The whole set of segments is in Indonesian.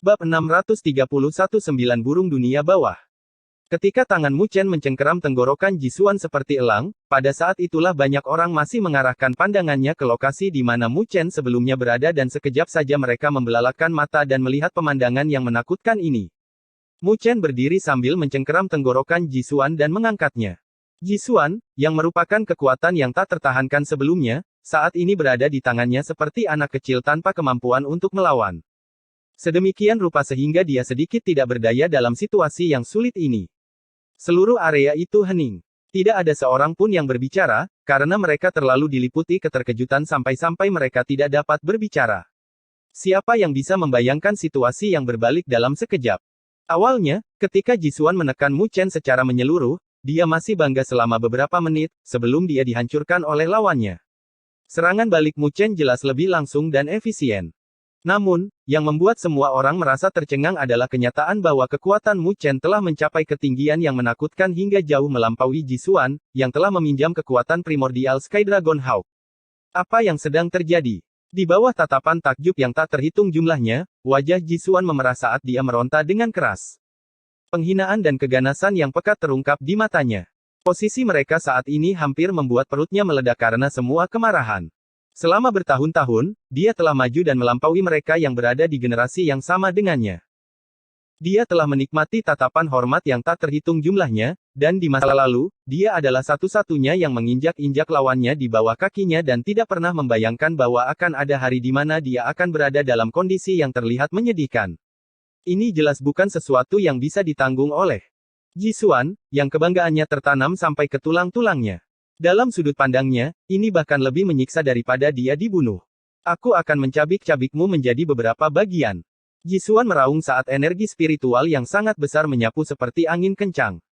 Bab 631 9 Burung Dunia Bawah. Ketika tangan Mu Chen mencengkeram tenggorokan Jisuan seperti elang, pada saat itulah banyak orang masih mengarahkan pandangannya ke lokasi di mana Mu Chen sebelumnya berada dan sekejap saja mereka membelalakan mata dan melihat pemandangan yang menakutkan ini. Mu Chen berdiri sambil mencengkeram tenggorokan Jisuan dan mengangkatnya. Jisuan, yang merupakan kekuatan yang tak tertahankan sebelumnya, saat ini berada di tangannya seperti anak kecil tanpa kemampuan untuk melawan. Sedemikian rupa sehingga dia sedikit tidak berdaya dalam situasi yang sulit ini. Seluruh area itu hening. Tidak ada seorang pun yang berbicara, karena mereka terlalu diliputi keterkejutan sampai-sampai mereka tidak dapat berbicara. Siapa yang bisa membayangkan situasi yang berbalik dalam sekejap? Awalnya, ketika Jisuan menekan Mu Chen secara menyeluruh, dia masih bangga selama beberapa menit, sebelum dia dihancurkan oleh lawannya. Serangan balik Mu Chen jelas lebih langsung dan efisien. Namun, yang membuat semua orang merasa tercengang adalah kenyataan bahwa kekuatan Mu Chen telah mencapai ketinggian yang menakutkan hingga jauh melampaui Jisuan, yang telah meminjam kekuatan primordial Sky Dragon Hawk. Apa yang sedang terjadi? Di bawah tatapan takjub yang tak terhitung jumlahnya, wajah Jisuan memerah saat dia meronta dengan keras. Penghinaan dan keganasan yang pekat terungkap di matanya. Posisi mereka saat ini hampir membuat perutnya meledak karena semua kemarahan. Selama bertahun-tahun, dia telah maju dan melampaui mereka yang berada di generasi yang sama dengannya. Dia telah menikmati tatapan hormat yang tak terhitung jumlahnya, dan di masa lalu, dia adalah satu-satunya yang menginjak-injak lawannya di bawah kakinya dan tidak pernah membayangkan bahwa akan ada hari di mana dia akan berada dalam kondisi yang terlihat menyedihkan. Ini jelas bukan sesuatu yang bisa ditanggung oleh Jisuan, yang kebanggaannya tertanam sampai ke tulang-tulangnya. Dalam sudut pandangnya, ini bahkan lebih menyiksa daripada dia dibunuh. Aku akan mencabik-cabikmu menjadi beberapa bagian. Jisuan meraung saat energi spiritual yang sangat besar menyapu seperti angin kencang.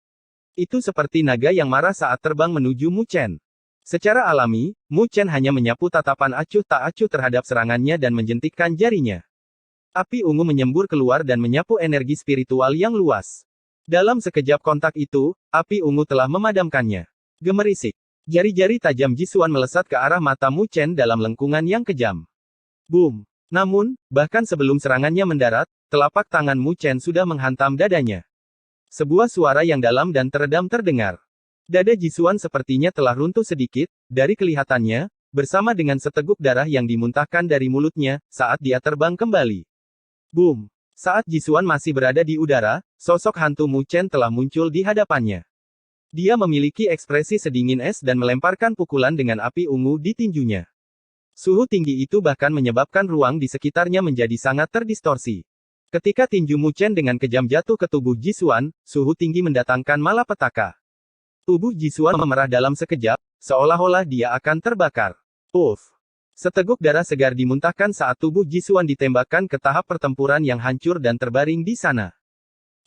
Itu seperti naga yang marah saat terbang menuju Mu Chen. Secara alami, Mu Chen hanya menyapu tatapan acuh tak acuh terhadap serangannya dan menjentikkan jarinya. Api ungu menyembur keluar dan menyapu energi spiritual yang luas. Dalam sekejap kontak itu, api ungu telah memadamkannya. Gemerisik. Jari-jari tajam Jisuan melesat ke arah mata Mu Chen dalam lengkungan yang kejam. Boom! Namun, bahkan sebelum serangannya mendarat, telapak tangan Mu Chen sudah menghantam dadanya. Sebuah suara yang dalam dan teredam terdengar. Dada Jisuan sepertinya telah runtuh sedikit, dari kelihatannya, bersama dengan seteguk darah yang dimuntahkan dari mulutnya, saat dia terbang kembali. Boom! Saat Jisuan masih berada di udara, sosok hantu Mu Chen telah muncul di hadapannya. Dia memiliki ekspresi sedingin es dan melemparkan pukulan dengan api ungu di tinjunya. Suhu tinggi itu bahkan menyebabkan ruang di sekitarnya menjadi sangat terdistorsi. Ketika tinju Mu Chen dengan kejam jatuh ke tubuh Jisuan, suhu tinggi mendatangkan malapetaka. Tubuh Jisuan memerah dalam sekejap, seolah-olah dia akan terbakar. Uff! Seteguk darah segar dimuntahkan saat tubuh Jisuan ditembakkan ke tahap pertempuran yang hancur dan terbaring di sana.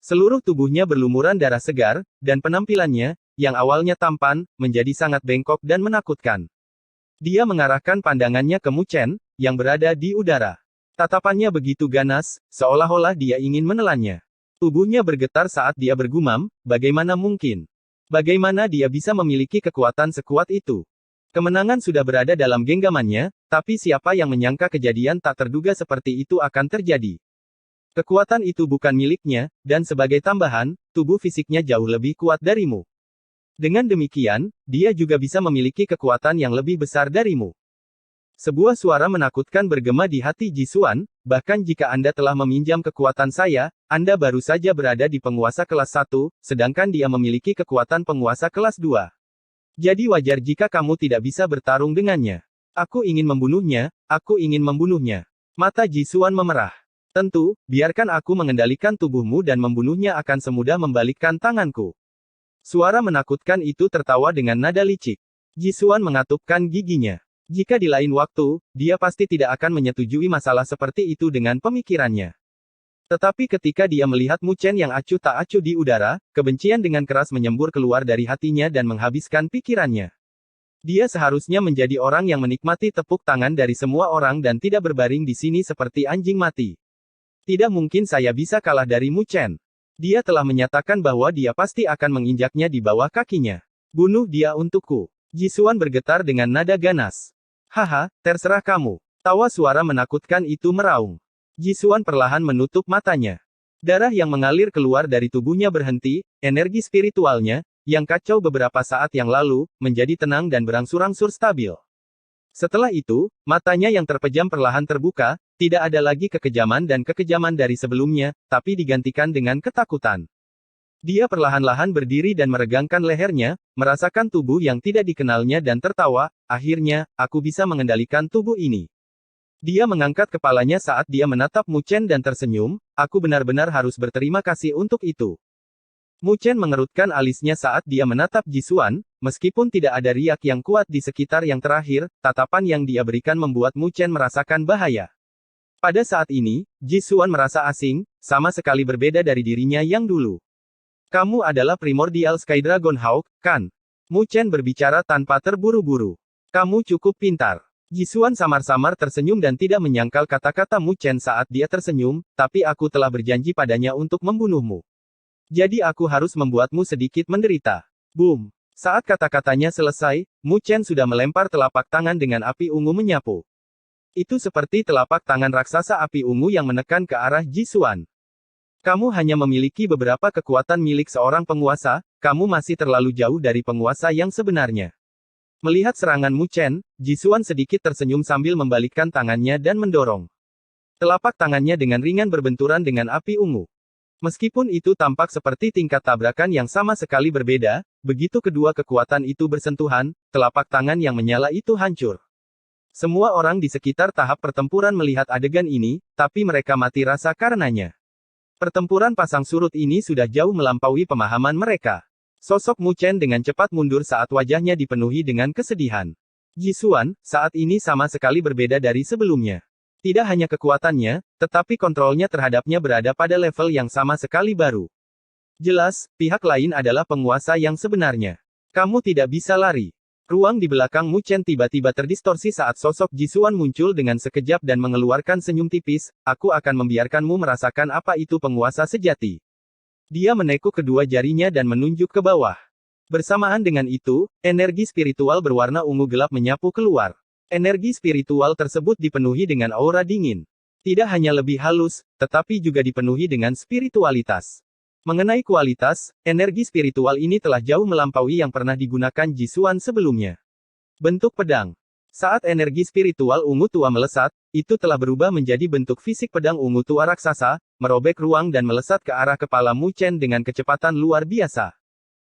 Seluruh tubuhnya berlumuran darah segar, dan penampilannya, yang awalnya tampan, menjadi sangat bengkok dan menakutkan. Dia mengarahkan pandangannya ke Mu Chen, yang berada di udara. Tatapannya begitu ganas, seolah-olah dia ingin menelannya. Tubuhnya bergetar saat dia bergumam, bagaimana mungkin? Bagaimana dia bisa memiliki kekuatan sekuat itu? Kemenangan sudah berada dalam genggamannya, tapi siapa yang menyangka kejadian tak terduga seperti itu akan terjadi? Kekuatan itu bukan miliknya, dan sebagai tambahan, tubuh fisiknya jauh lebih kuat darimu. Dengan demikian, dia juga bisa memiliki kekuatan yang lebih besar darimu. Sebuah suara menakutkan bergema di hati Jisuan, bahkan jika Anda telah meminjam kekuatan saya, Anda baru saja berada di penguasa kelas 1, sedangkan dia memiliki kekuatan penguasa kelas 2. Jadi wajar jika kamu tidak bisa bertarung dengannya. Aku ingin membunuhnya, aku ingin membunuhnya. Mata Jisuan memerah. Tentu, biarkan aku mengendalikan tubuhmu dan membunuhnya akan semudah membalikkan tanganku. Suara menakutkan itu tertawa dengan nada licik. Jisuan mengatupkan giginya. Jika di lain waktu, dia pasti tidak akan menyetujui masalah seperti itu dengan pemikirannya. Tetapi ketika dia melihat Mu Chen yang acuh tak acuh di udara, kebencian dengan keras menyembur keluar dari hatinya dan menghabiskan pikirannya. Dia seharusnya menjadi orang yang menikmati tepuk tangan dari semua orang dan tidak berbaring di sini seperti anjing mati. Tidak mungkin saya bisa kalah dari Mu Chen. Dia telah menyatakan bahwa dia pasti akan menginjaknya di bawah kakinya. Bunuh dia untukku. Jisuan bergetar dengan nada ganas. Haha, terserah kamu. Tawa suara menakutkan itu meraung. Jisuan perlahan menutup matanya. Darah yang mengalir keluar dari tubuhnya berhenti, energi spiritualnya, yang kacau beberapa saat yang lalu, menjadi tenang dan berangsur-angsur stabil. Setelah itu, matanya yang terpejam perlahan terbuka, tidak ada lagi kekejaman dan kekejaman dari sebelumnya, tapi digantikan dengan ketakutan. Dia perlahan-lahan berdiri dan meregangkan lehernya, merasakan tubuh yang tidak dikenalnya dan tertawa, akhirnya, aku bisa mengendalikan tubuh ini. Dia mengangkat kepalanya saat dia menatap Mu Chen dan tersenyum, aku benar-benar harus berterima kasih untuk itu. Mu Chen mengerutkan alisnya saat dia menatap Jisuan, meskipun tidak ada riak yang kuat di sekitar yang terakhir, tatapan yang dia berikan membuat Mu Chen merasakan bahaya. Pada saat ini, Jisuan merasa asing, sama sekali berbeda dari dirinya yang dulu. Kamu adalah Primordial Sky Dragon Hawk, kan? Mu Chen berbicara tanpa terburu-buru. Kamu cukup pintar. Jisuan samar-samar tersenyum dan tidak menyangkal kata-kata Mu Chen saat dia tersenyum, tapi aku telah berjanji padanya untuk membunuhmu. Jadi aku harus membuatmu sedikit menderita. Boom! Saat kata-katanya selesai, Mu Chen sudah melempar telapak tangan dengan api ungu menyapu. Itu seperti telapak tangan raksasa api ungu yang menekan ke arah Jisuan. Kamu hanya memiliki beberapa kekuatan milik seorang penguasa, kamu masih terlalu jauh dari penguasa yang sebenarnya. Melihat serangan Mu Chen, Jisuan sedikit tersenyum sambil membalikkan tangannya dan mendorong. Telapak tangannya dengan ringan berbenturan dengan api ungu. Meskipun itu tampak seperti tingkat tabrakan yang sama sekali berbeda, begitu kedua kekuatan itu bersentuhan, telapak tangan yang menyala itu hancur. Semua orang di sekitar tahap pertempuran melihat adegan ini, tapi mereka mati rasa karenanya. Pertempuran pasang surut ini sudah jauh melampaui pemahaman mereka. Sosok Mu Chen dengan cepat mundur saat wajahnya dipenuhi dengan kesedihan. Jisuan, saat ini sama sekali berbeda dari sebelumnya. Tidak hanya kekuatannya, tetapi kontrolnya terhadapnya berada pada level yang sama sekali baru. Jelas, pihak lain adalah penguasa yang sebenarnya. Kamu tidak bisa lari. Ruang di belakang Mu Chen tiba-tiba terdistorsi saat sosok Jisuan muncul dengan sekejap dan mengeluarkan senyum tipis, aku akan membiarkanmu merasakan apa itu penguasa sejati. Dia menekuk kedua jarinya dan menunjuk ke bawah. Bersamaan dengan itu, energi spiritual berwarna ungu gelap menyapu keluar. Energi spiritual tersebut dipenuhi dengan aura dingin. Tidak hanya lebih halus, tetapi juga dipenuhi dengan spiritualitas. Mengenai kualitas, energi spiritual ini telah jauh melampaui yang pernah digunakan Jisuan sebelumnya. Bentuk pedang. Saat energi spiritual ungu tua melesat, itu telah berubah menjadi bentuk fisik pedang ungu tua raksasa, merobek ruang dan melesat ke arah kepala Mu Chen dengan kecepatan luar biasa.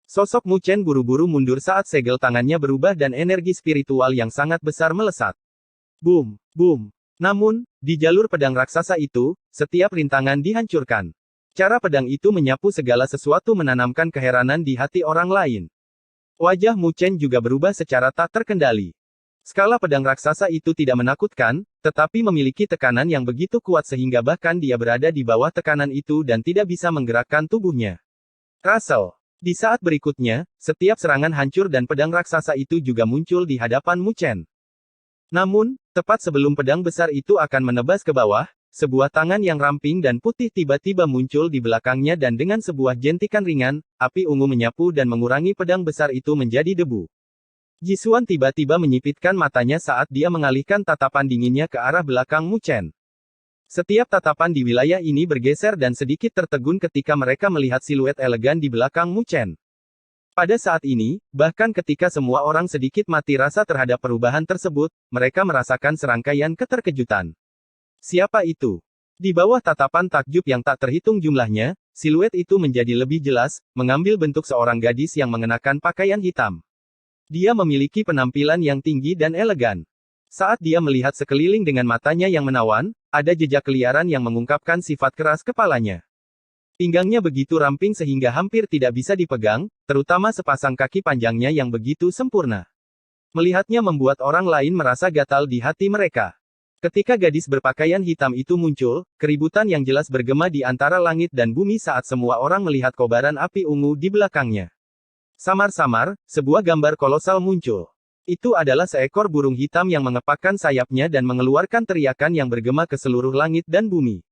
Sosok Mu Chen buru-buru mundur saat segel tangannya berubah dan energi spiritual yang sangat besar melesat. Boom! Boom! Namun, di jalur pedang raksasa itu, setiap rintangan dihancurkan. Cara pedang itu menyapu segala sesuatu menanamkan keheranan di hati orang lain. Wajah Mu Chen juga berubah secara tak terkendali. Skala pedang raksasa itu tidak menakutkan, tetapi memiliki tekanan yang begitu kuat sehingga bahkan dia berada di bawah tekanan itu dan tidak bisa menggerakkan tubuhnya. Russell. Di saat berikutnya, setiap serangan hancur dan pedang raksasa itu juga muncul di hadapan Mu Chen. Namun, tepat sebelum pedang besar itu akan menebas ke bawah, sebuah tangan yang ramping dan putih tiba-tiba muncul di belakangnya dan dengan sebuah jentikan ringan, api ungu menyapu dan mengurangi pedang besar itu menjadi debu. Jisuan tiba-tiba menyipitkan matanya saat dia mengalihkan tatapan dinginnya ke arah belakang Mu Chen. Setiap tatapan di wilayah ini bergeser dan sedikit tertegun ketika mereka melihat siluet elegan di belakang Mu Chen. Pada saat ini, bahkan ketika semua orang sedikit mati rasa terhadap perubahan tersebut, mereka merasakan serangkaian keterkejutan. Siapa itu? Di bawah tatapan takjub yang tak terhitung jumlahnya, siluet itu menjadi lebih jelas, mengambil bentuk seorang gadis yang mengenakan pakaian hitam. Dia memiliki penampilan yang tinggi dan elegan. Saat dia melihat sekeliling dengan matanya yang menawan, ada jejak keliaran yang mengungkapkan sifat keras kepalanya. Pinggangnya begitu ramping sehingga hampir tidak bisa dipegang, terutama sepasang kaki panjangnya yang begitu sempurna. Melihatnya membuat orang lain merasa gatal di hati mereka. Ketika gadis berpakaian hitam itu muncul, keributan yang jelas bergema di antara langit dan bumi saat semua orang melihat kobaran api ungu di belakangnya. Samar-samar, sebuah gambar kolosal muncul. Itu adalah seekor burung hitam yang mengepakkan sayapnya dan mengeluarkan teriakan yang bergema ke seluruh langit dan bumi.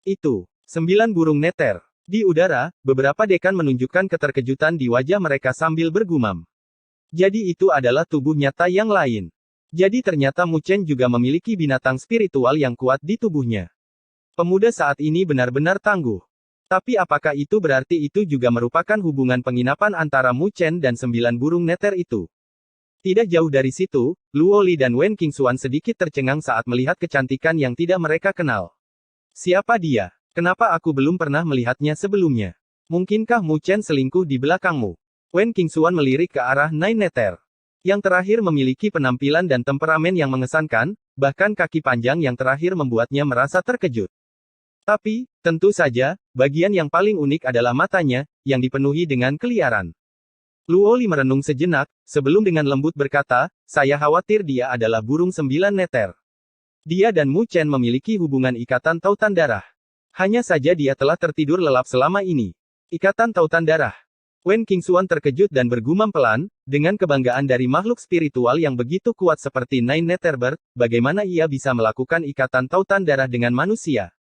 Itu 9 burung neter. Di udara, beberapa dekan menunjukkan keterkejutan di wajah mereka sambil bergumam. Jadi itu adalah tubuh nyata yang lain. Jadi ternyata Mu Chen juga memiliki binatang spiritual yang kuat di tubuhnya. Pemuda saat ini benar-benar tangguh. Tapi apakah itu berarti itu juga merupakan hubungan penginapan antara Mu Chen dan 9 burung neter itu? Tidak jauh dari situ, Luo Li dan Wen Qingxuan sedikit tercengang saat melihat kecantikan yang tidak mereka kenal. Siapa dia? Kenapa aku belum pernah melihatnya sebelumnya? Mungkinkah Mu Chen selingkuh di belakangmu? Wen Qingxuan melirik ke arah Nine Neter. Yang terakhir memiliki penampilan dan temperamen yang mengesankan, bahkan kaki panjang yang terakhir membuatnya merasa terkejut. Tapi, tentu saja, bagian yang paling unik adalah matanya, yang dipenuhi dengan keliaran. Luo Li merenung sejenak, sebelum dengan lembut berkata, saya khawatir dia adalah burung 9 neter. Dia dan Mu Chen memiliki hubungan ikatan tautan darah. Hanya saja dia telah tertidur lelap selama ini. Ikatan tautan darah. Wen Qingxuan terkejut dan bergumam pelan, dengan kebanggaan dari makhluk spiritual yang begitu kuat seperti Nine Nether Bird, bagaimana ia bisa melakukan ikatan tautan darah dengan manusia?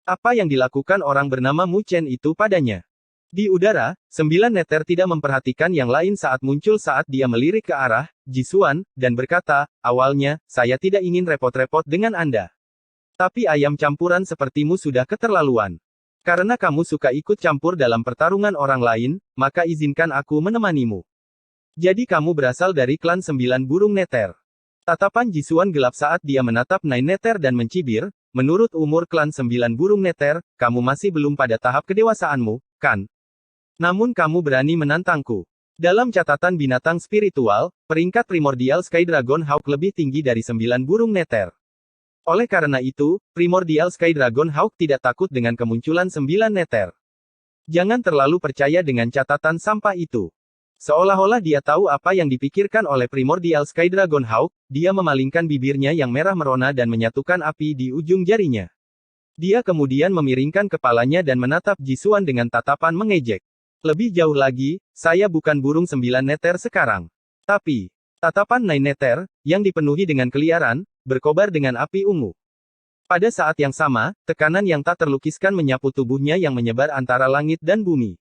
Apa yang dilakukan orang bernama Mu Chen itu padanya? Di udara, 9 neter tidak memperhatikan yang lain saat muncul saat dia melirik ke arah Jisuan, dan berkata, awalnya, saya tidak ingin repot-repot dengan Anda. Tapi ayam campuran sepertimu sudah keterlaluan. Karena kamu suka ikut campur dalam pertarungan orang lain, maka izinkan aku menemanimu. Jadi kamu berasal dari klan 9 burung neter. Tatapan Jisuan gelap saat dia menatap Nine Neter dan mencibir, menurut umur klan 9 burung neter, kamu masih belum pada tahap kedewasaanmu, kan? Namun kamu berani menantangku. Dalam catatan binatang spiritual, peringkat primordial Sky Dragon Hawk lebih tinggi dari 9 burung neter. Oleh karena itu, primordial Sky Dragon Hawk tidak takut dengan kemunculan 9 neter. Jangan terlalu percaya dengan catatan sampah itu. Seolah-olah dia tahu apa yang dipikirkan oleh primordial Sky Dragon Hawk, dia memalingkan bibirnya yang merah merona dan menyatukan api di ujung jarinya. Dia kemudian memiringkan kepalanya dan menatap Jisuan dengan tatapan mengejek. Lebih jauh lagi, saya bukan burung 9 neter sekarang. Tapi, tatapan Nine Neter, yang dipenuhi dengan keliaran, berkobar dengan api ungu. Pada saat yang sama, tekanan yang tak terlukiskan menyapu tubuhnya yang menyebar antara langit dan bumi.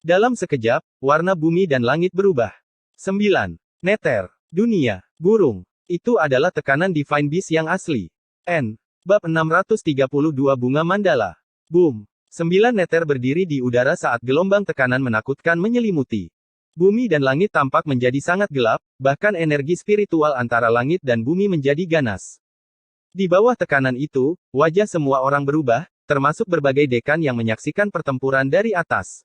Dalam sekejap, warna bumi dan langit berubah. 9. Neter. Dunia. Burung. Itu adalah tekanan Divine Beast yang asli. N. Bab 632 Bunga Mandala. Boom. 9 neter berdiri di udara saat gelombang tekanan menakutkan menyelimuti. Bumi dan langit tampak menjadi sangat gelap, bahkan energi spiritual antara langit dan bumi menjadi ganas. Di bawah tekanan itu, wajah semua orang berubah, termasuk berbagai dekan yang menyaksikan pertempuran dari atas.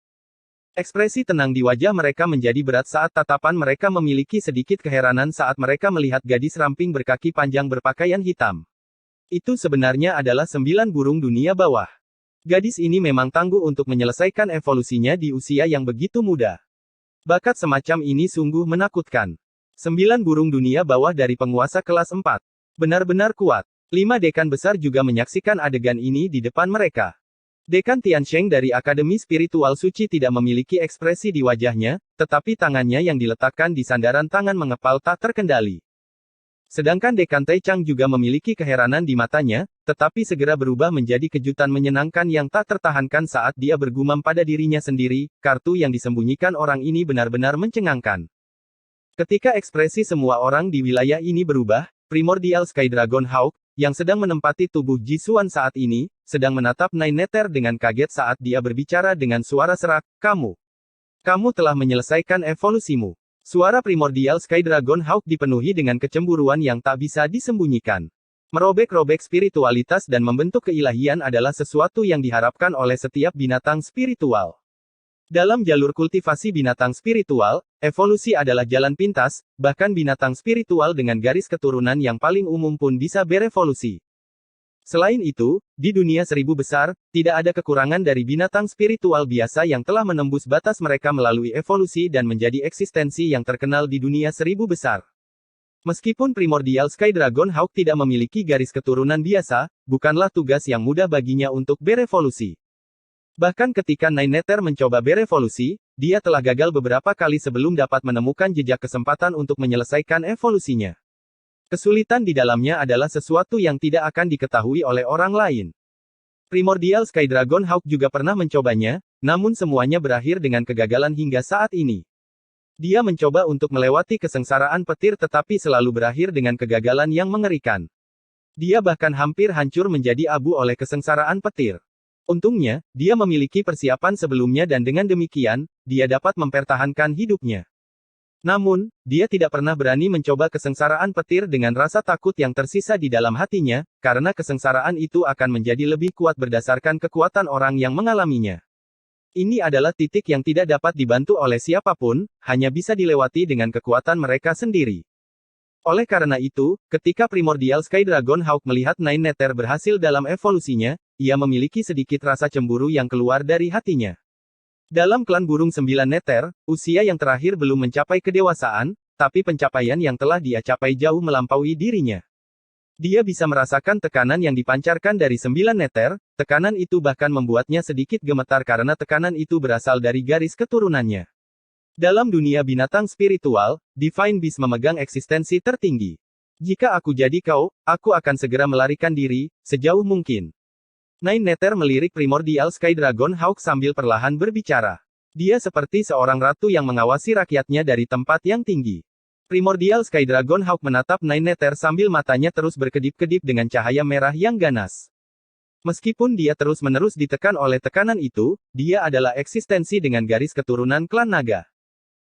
Ekspresi tenang di wajah mereka menjadi berat saat tatapan mereka memiliki sedikit keheranan saat mereka melihat gadis ramping berkaki panjang berpakaian hitam. Itu sebenarnya adalah 9 burung dunia bawah. Gadis ini memang tangguh untuk menyelesaikan evolusinya di usia yang begitu muda. Bakat semacam ini sungguh menakutkan. 9 burung dunia bawah dari penguasa kelas 4. Benar-benar kuat. 5 dekan besar juga menyaksikan adegan ini di depan mereka. Dekan Tiansheng dari Akademi Spiritual Suci tidak memiliki ekspresi di wajahnya, tetapi tangannya yang diletakkan di sandaran tangan mengepal tak terkendali. Sedangkan Dekan Taichang juga memiliki keheranan di matanya, tetapi segera berubah menjadi kejutan menyenangkan yang tak tertahankan saat dia bergumam pada dirinya sendiri, kartu yang disembunyikan orang ini benar-benar mencengangkan. Ketika ekspresi semua orang di wilayah ini berubah, Primordial Sky Dragon Hawk, yang sedang menempati tubuh Jisuan saat ini, sedang menatap Nine Neter dengan kaget saat dia berbicara dengan suara serak, kamu telah menyelesaikan evolusimu. Suara Primordial Sky Dragon Hawk dipenuhi dengan kecemburuan yang tak bisa disembunyikan. Merobek-robek spiritualitas dan membentuk keilahian adalah sesuatu yang diharapkan oleh setiap binatang spiritual. Dalam jalur kultivasi binatang spiritual, evolusi adalah jalan pintas, bahkan binatang spiritual dengan garis keturunan yang paling umum pun bisa berevolusi. Selain itu, di dunia 1000 besar, tidak ada kekurangan dari binatang spiritual biasa yang telah menembus batas mereka melalui evolusi dan menjadi eksistensi yang terkenal di dunia 1000 besar. Meskipun Primordial Sky Dragon Hawk tidak memiliki garis keturunan biasa, bukanlah tugas yang mudah baginya untuk berevolusi. Bahkan ketika Nine Neter mencoba berevolusi, dia telah gagal beberapa kali sebelum dapat menemukan jejak kesempatan untuk menyelesaikan evolusinya. Kesulitan di dalamnya adalah sesuatu yang tidak akan diketahui oleh orang lain. Primordial Sky Dragon Hawk juga pernah mencobanya, namun semuanya berakhir dengan kegagalan hingga saat ini. Dia mencoba untuk melewati kesengsaraan petir tetapi selalu berakhir dengan kegagalan yang mengerikan. Dia bahkan hampir hancur menjadi abu oleh kesengsaraan petir. Untungnya, dia memiliki persiapan sebelumnya dan dengan demikian, dia dapat mempertahankan hidupnya. Namun, dia tidak pernah berani mencoba kesengsaraan petir dengan rasa takut yang tersisa di dalam hatinya, karena kesengsaraan itu akan menjadi lebih kuat berdasarkan kekuatan orang yang mengalaminya. Ini adalah titik yang tidak dapat dibantu oleh siapapun, hanya bisa dilewati dengan kekuatan mereka sendiri. Oleh karena itu, ketika Primordial Sky Dragon Hawk melihat Nine Nether berhasil dalam evolusinya, ia memiliki sedikit rasa cemburu yang keluar dari hatinya. Dalam klan burung 9 Nether, usia yang terakhir belum mencapai kedewasaan, tapi pencapaian yang telah dia capai jauh melampaui dirinya. Dia bisa merasakan tekanan yang dipancarkan dari 9 Nether, tekanan itu bahkan membuatnya sedikit gemetar karena tekanan itu berasal dari garis keturunannya. Dalam dunia binatang spiritual, Divine Beast memegang eksistensi tertinggi. Jika aku jadi kau, aku akan segera melarikan diri, sejauh mungkin. Nine Nether melirik Primordial Sky Dragon Hawk sambil perlahan berbicara. Dia seperti seorang ratu yang mengawasi rakyatnya dari tempat yang tinggi. Primordial Sky Dragon Hawk menatap Nine Nether sambil matanya terus berkedip-kedip dengan cahaya merah yang ganas. Meskipun dia terus-menerus ditekan oleh tekanan itu, dia adalah eksistensi dengan garis keturunan klan naga.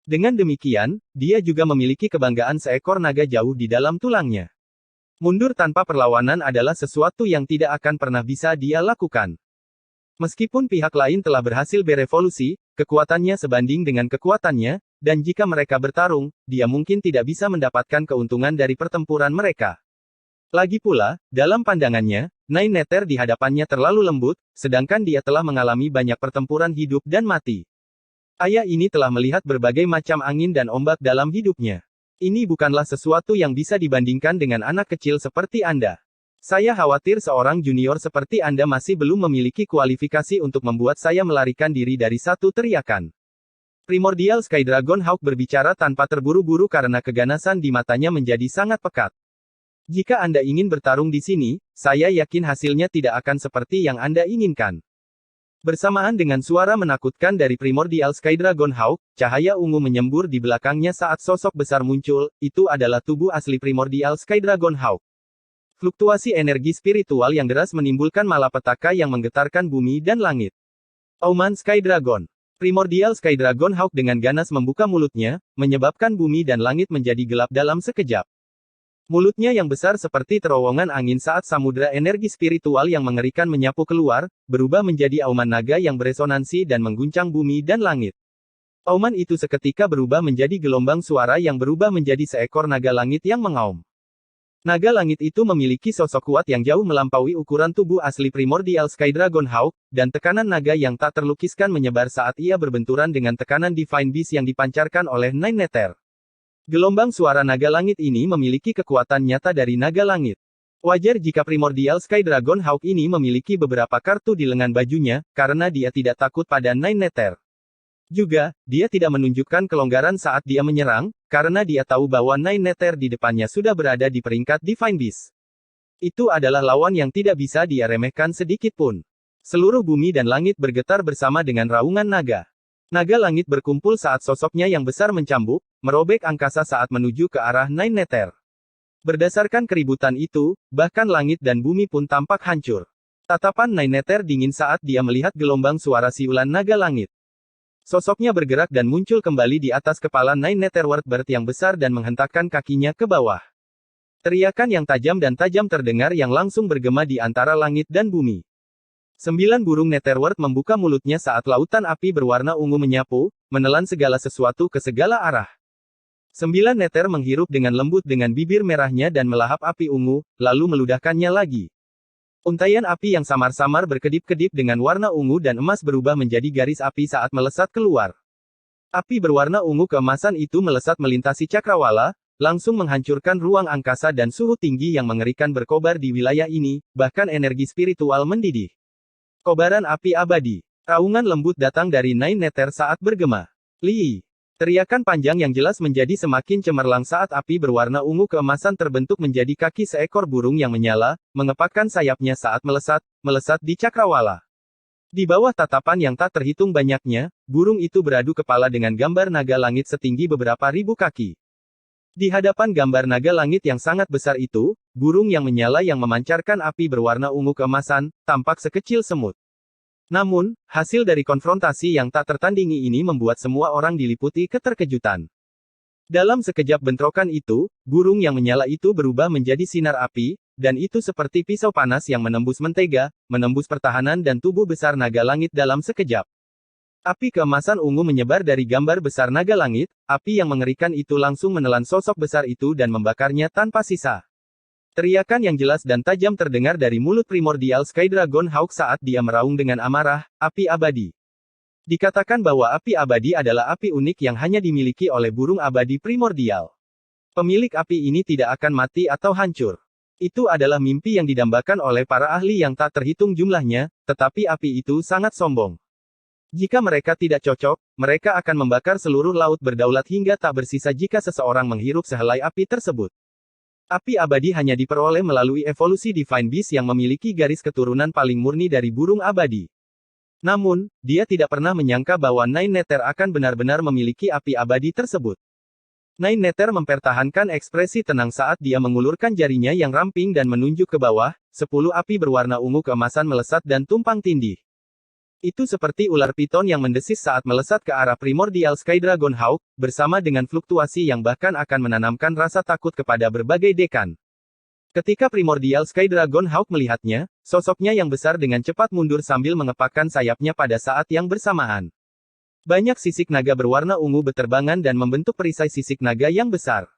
Dengan demikian, dia juga memiliki kebanggaan seekor naga jauh di dalam tulangnya. Mundur tanpa perlawanan adalah sesuatu yang tidak akan pernah bisa dia lakukan. Meskipun pihak lain telah berhasil berevolusi, kekuatannya sebanding dengan kekuatannya, dan jika mereka bertarung, dia mungkin tidak bisa mendapatkan keuntungan dari pertempuran mereka. Lagi pula, dalam pandangannya, Nine Nether di hadapannya terlalu lembut, sedangkan dia telah mengalami banyak pertempuran hidup dan mati. Ayah ini telah melihat berbagai macam angin dan ombak dalam hidupnya. Ini bukanlah sesuatu yang bisa dibandingkan dengan anak kecil seperti Anda. Saya khawatir seorang junior seperti Anda masih belum memiliki kualifikasi untuk membuat saya melarikan diri dari satu teriakan. Primordial Sky Dragon Hawk berbicara tanpa terburu-buru karena keganasan di matanya menjadi sangat pekat. Jika Anda ingin bertarung di sini, saya yakin hasilnya tidak akan seperti yang Anda inginkan. Bersamaan dengan suara menakutkan dari Primordial Sky Dragon Hawk, cahaya ungu menyembur di belakangnya saat sosok besar muncul, itu adalah tubuh asli Primordial Sky Dragon Hawk. Fluktuasi energi spiritual yang deras menimbulkan malapetaka yang menggetarkan bumi dan langit. Auman Sky Dragon. Primordial Sky Dragon Hawk dengan ganas membuka mulutnya, menyebabkan bumi dan langit menjadi gelap dalam sekejap. Mulutnya yang besar seperti terowongan angin saat samudera energi spiritual yang mengerikan menyapu keluar, berubah menjadi auman naga yang beresonansi dan mengguncang bumi dan langit. Auman itu seketika berubah menjadi gelombang suara yang berubah menjadi seekor naga langit yang mengaum. Naga langit itu memiliki sosok kuat yang jauh melampaui ukuran tubuh asli Primordial Sky Dragon Hawk, dan tekanan naga yang tak terlukiskan menyebar saat ia berbenturan dengan tekanan Divine Beast yang dipancarkan oleh Nine Nether. Gelombang suara naga langit ini memiliki kekuatan nyata dari naga langit. Wajar jika Primordial Sky Dragon Hawk ini memiliki beberapa kartu di lengan bajunya, karena dia tidak takut pada Nine Nether. Juga, dia tidak menunjukkan kelonggaran saat dia menyerang, karena dia tahu bahwa Nine Nether di depannya sudah berada di peringkat Divine Beast. Itu adalah lawan yang tidak bisa dia remehkan sedikit pun. Seluruh bumi dan langit bergetar bersama dengan raungan naga. Naga langit berkumpul saat sosoknya yang besar mencambuk, merobek angkasa saat menuju ke arah Nine Nether. Berdasarkan keributan itu, bahkan langit dan bumi pun tampak hancur. Tatapan Nine Nether dingin saat dia melihat gelombang suara siulan naga langit. Sosoknya bergerak dan muncul kembali di atas kepala Nine Nether Warbird yang besar dan menghentakkan kakinya ke bawah. Teriakan yang tajam terdengar yang langsung bergema di antara langit dan bumi. 9 burung Netherworld membuka mulutnya saat lautan api berwarna ungu menyapu, menelan segala sesuatu ke segala arah. 9 Nether menghirup dengan lembut dengan bibir merahnya dan melahap api ungu, lalu meludahkannya lagi. Untaian api yang samar-samar berkedip-kedip dengan warna ungu dan emas berubah menjadi garis api saat melesat keluar. Api berwarna ungu keemasan itu melesat melintasi cakrawala, langsung menghancurkan ruang angkasa dan suhu tinggi yang mengerikan berkobar di wilayah ini, bahkan energi spiritual mendidih. Kobaran api abadi. Raungan lembut datang dari Nine Nether saat bergema. Lii. Teriakan panjang yang jelas menjadi semakin cemerlang saat api berwarna ungu keemasan terbentuk menjadi kaki seekor burung yang menyala, mengepakkan sayapnya saat melesat di cakrawala. Di bawah tatapan yang tak terhitung banyaknya, burung itu beradu kepala dengan gambar naga langit setinggi beberapa ribu kaki. Di hadapan gambar naga langit yang sangat besar itu, burung yang menyala yang memancarkan api berwarna ungu keemasan, tampak sekecil semut. Namun, hasil dari konfrontasi yang tak tertandingi ini membuat semua orang diliputi keterkejutan. Dalam sekejap bentrokan itu, burung yang menyala itu berubah menjadi sinar api, dan itu seperti pisau panas yang menembus mentega, menembus pertahanan dan tubuh besar naga langit dalam sekejap. Api keemasan ungu menyebar dari gambar besar naga langit, api yang mengerikan itu langsung menelan sosok besar itu dan membakarnya tanpa sisa. Teriakan yang jelas dan tajam terdengar dari mulut primordial Sky Dragon Hawk saat dia meraung dengan amarah, api abadi. Dikatakan bahwa api abadi adalah api unik yang hanya dimiliki oleh burung abadi primordial. Pemilik api ini tidak akan mati atau hancur. Itu adalah mimpi yang didambakan oleh para ahli yang tak terhitung jumlahnya, tetapi api itu sangat sombong. Jika mereka tidak cocok, mereka akan membakar seluruh laut berdaulat hingga tak bersisa jika seseorang menghirup sehelai api tersebut. Api abadi hanya diperoleh melalui evolusi Divine Beast yang memiliki garis keturunan paling murni dari burung abadi. Namun, dia tidak pernah menyangka bahwa Nine Nether akan benar-benar memiliki api abadi tersebut. Nine Nether mempertahankan ekspresi tenang saat dia mengulurkan jarinya yang ramping dan menunjuk ke bawah, 10 api berwarna ungu keemasan melesat dan tumpang tindih. Itu seperti ular piton yang mendesis saat melesat ke arah primordial Sky Dragon Hawk, bersama dengan fluktuasi yang bahkan akan menanamkan rasa takut kepada berbagai dekan. Ketika primordial Sky Dragon Hawk melihatnya, sosoknya yang besar dengan cepat mundur sambil mengepakkan sayapnya pada saat yang bersamaan. Banyak sisik naga berwarna ungu beterbangan dan membentuk perisai sisik naga yang besar.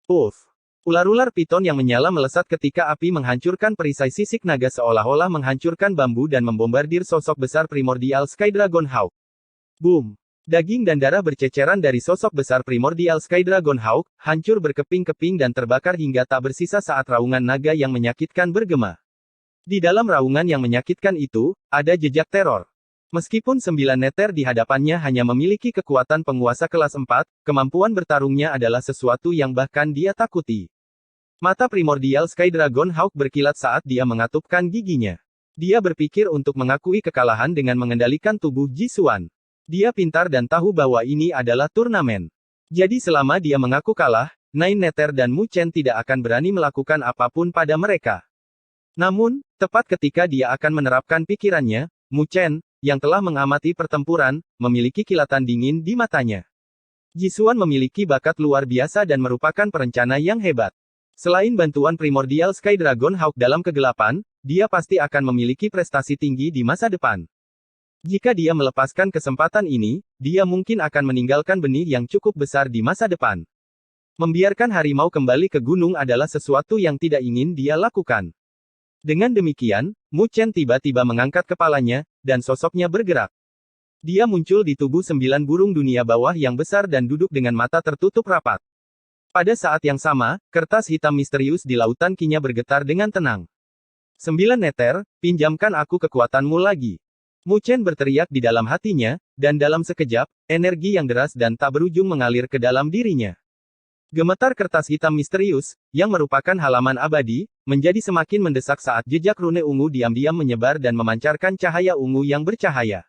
Uff! Ular-ular piton yang menyala melesat ketika api menghancurkan perisai sisik naga seolah-olah menghancurkan bambu dan membombardir sosok besar primordial Sky Dragon Hawk. Boom! Daging dan darah berceceran dari sosok besar primordial Sky Dragon Hawk, hancur berkeping-keping dan terbakar hingga tak bersisa saat raungan naga yang menyakitkan bergema. Di dalam raungan yang menyakitkan itu, ada jejak teror. Meskipun 9 Nether di hadapannya hanya memiliki kekuatan penguasa kelas 4, kemampuan bertarungnya adalah sesuatu yang bahkan dia takuti. Mata primordial Sky Dragon Hawk berkilat saat dia mengatupkan giginya. Dia berpikir untuk mengakui kekalahan dengan mengendalikan tubuh Jisuan. Dia pintar dan tahu bahwa ini adalah turnamen. Jadi selama dia mengaku kalah, Nine Nether dan Mu Chen tidak akan berani melakukan apapun pada mereka. Namun, tepat ketika dia akan menerapkan pikirannya, Mu Chen, yang telah mengamati pertempuran, memiliki kilatan dingin di matanya. Jisuan memiliki bakat luar biasa dan merupakan perencana yang hebat. Selain bantuan primordial Sky Dragon Hawk dalam kegelapan, dia pasti akan memiliki prestasi tinggi di masa depan. Jika dia melepaskan kesempatan ini, dia mungkin akan meninggalkan benih yang cukup besar di masa depan. Membiarkan harimau kembali ke gunung adalah sesuatu yang tidak ingin dia lakukan. Dengan demikian, Mu Chen tiba-tiba mengangkat kepalanya, dan sosoknya bergerak. Dia muncul di tubuh 9 burung dunia bawah yang besar dan duduk dengan mata tertutup rapat. Pada saat yang sama, kertas hitam misterius di lautan Qi-nya bergetar dengan tenang. 9 Nether, pinjamkan aku kekuatanmu lagi. Mu Chen berteriak di dalam hatinya, dan dalam sekejap, energi yang deras dan tak berujung mengalir ke dalam dirinya. Gemetar kertas hitam misterius, yang merupakan halaman abadi, menjadi semakin mendesak saat jejak rune ungu diam-diam menyebar dan memancarkan cahaya ungu yang bercahaya.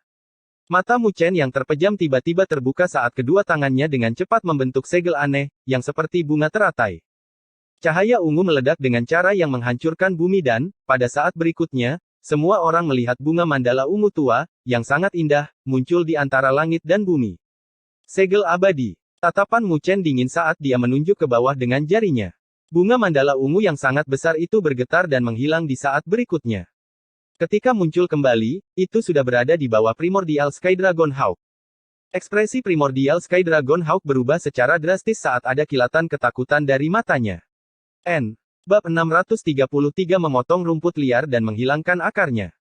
Mata Mu Chen yang terpejam tiba-tiba terbuka saat kedua tangannya dengan cepat membentuk segel aneh, yang seperti bunga teratai. Cahaya ungu meledak dengan cara yang menghancurkan bumi dan, pada saat berikutnya, semua orang melihat bunga mandala ungu tua, yang sangat indah, muncul di antara langit dan bumi. Segel abadi. Tatapan Mu Chen dingin saat dia menunjuk ke bawah dengan jarinya. Bunga mandala ungu yang sangat besar itu bergetar dan menghilang di saat berikutnya. Ketika muncul kembali, itu sudah berada di bawah primordial Sky Dragon Hawk. Ekspresi primordial Sky Dragon Hawk berubah secara drastis saat ada kilatan ketakutan dari matanya. Bab 633 memotong rumput liar dan menghilangkan akarnya.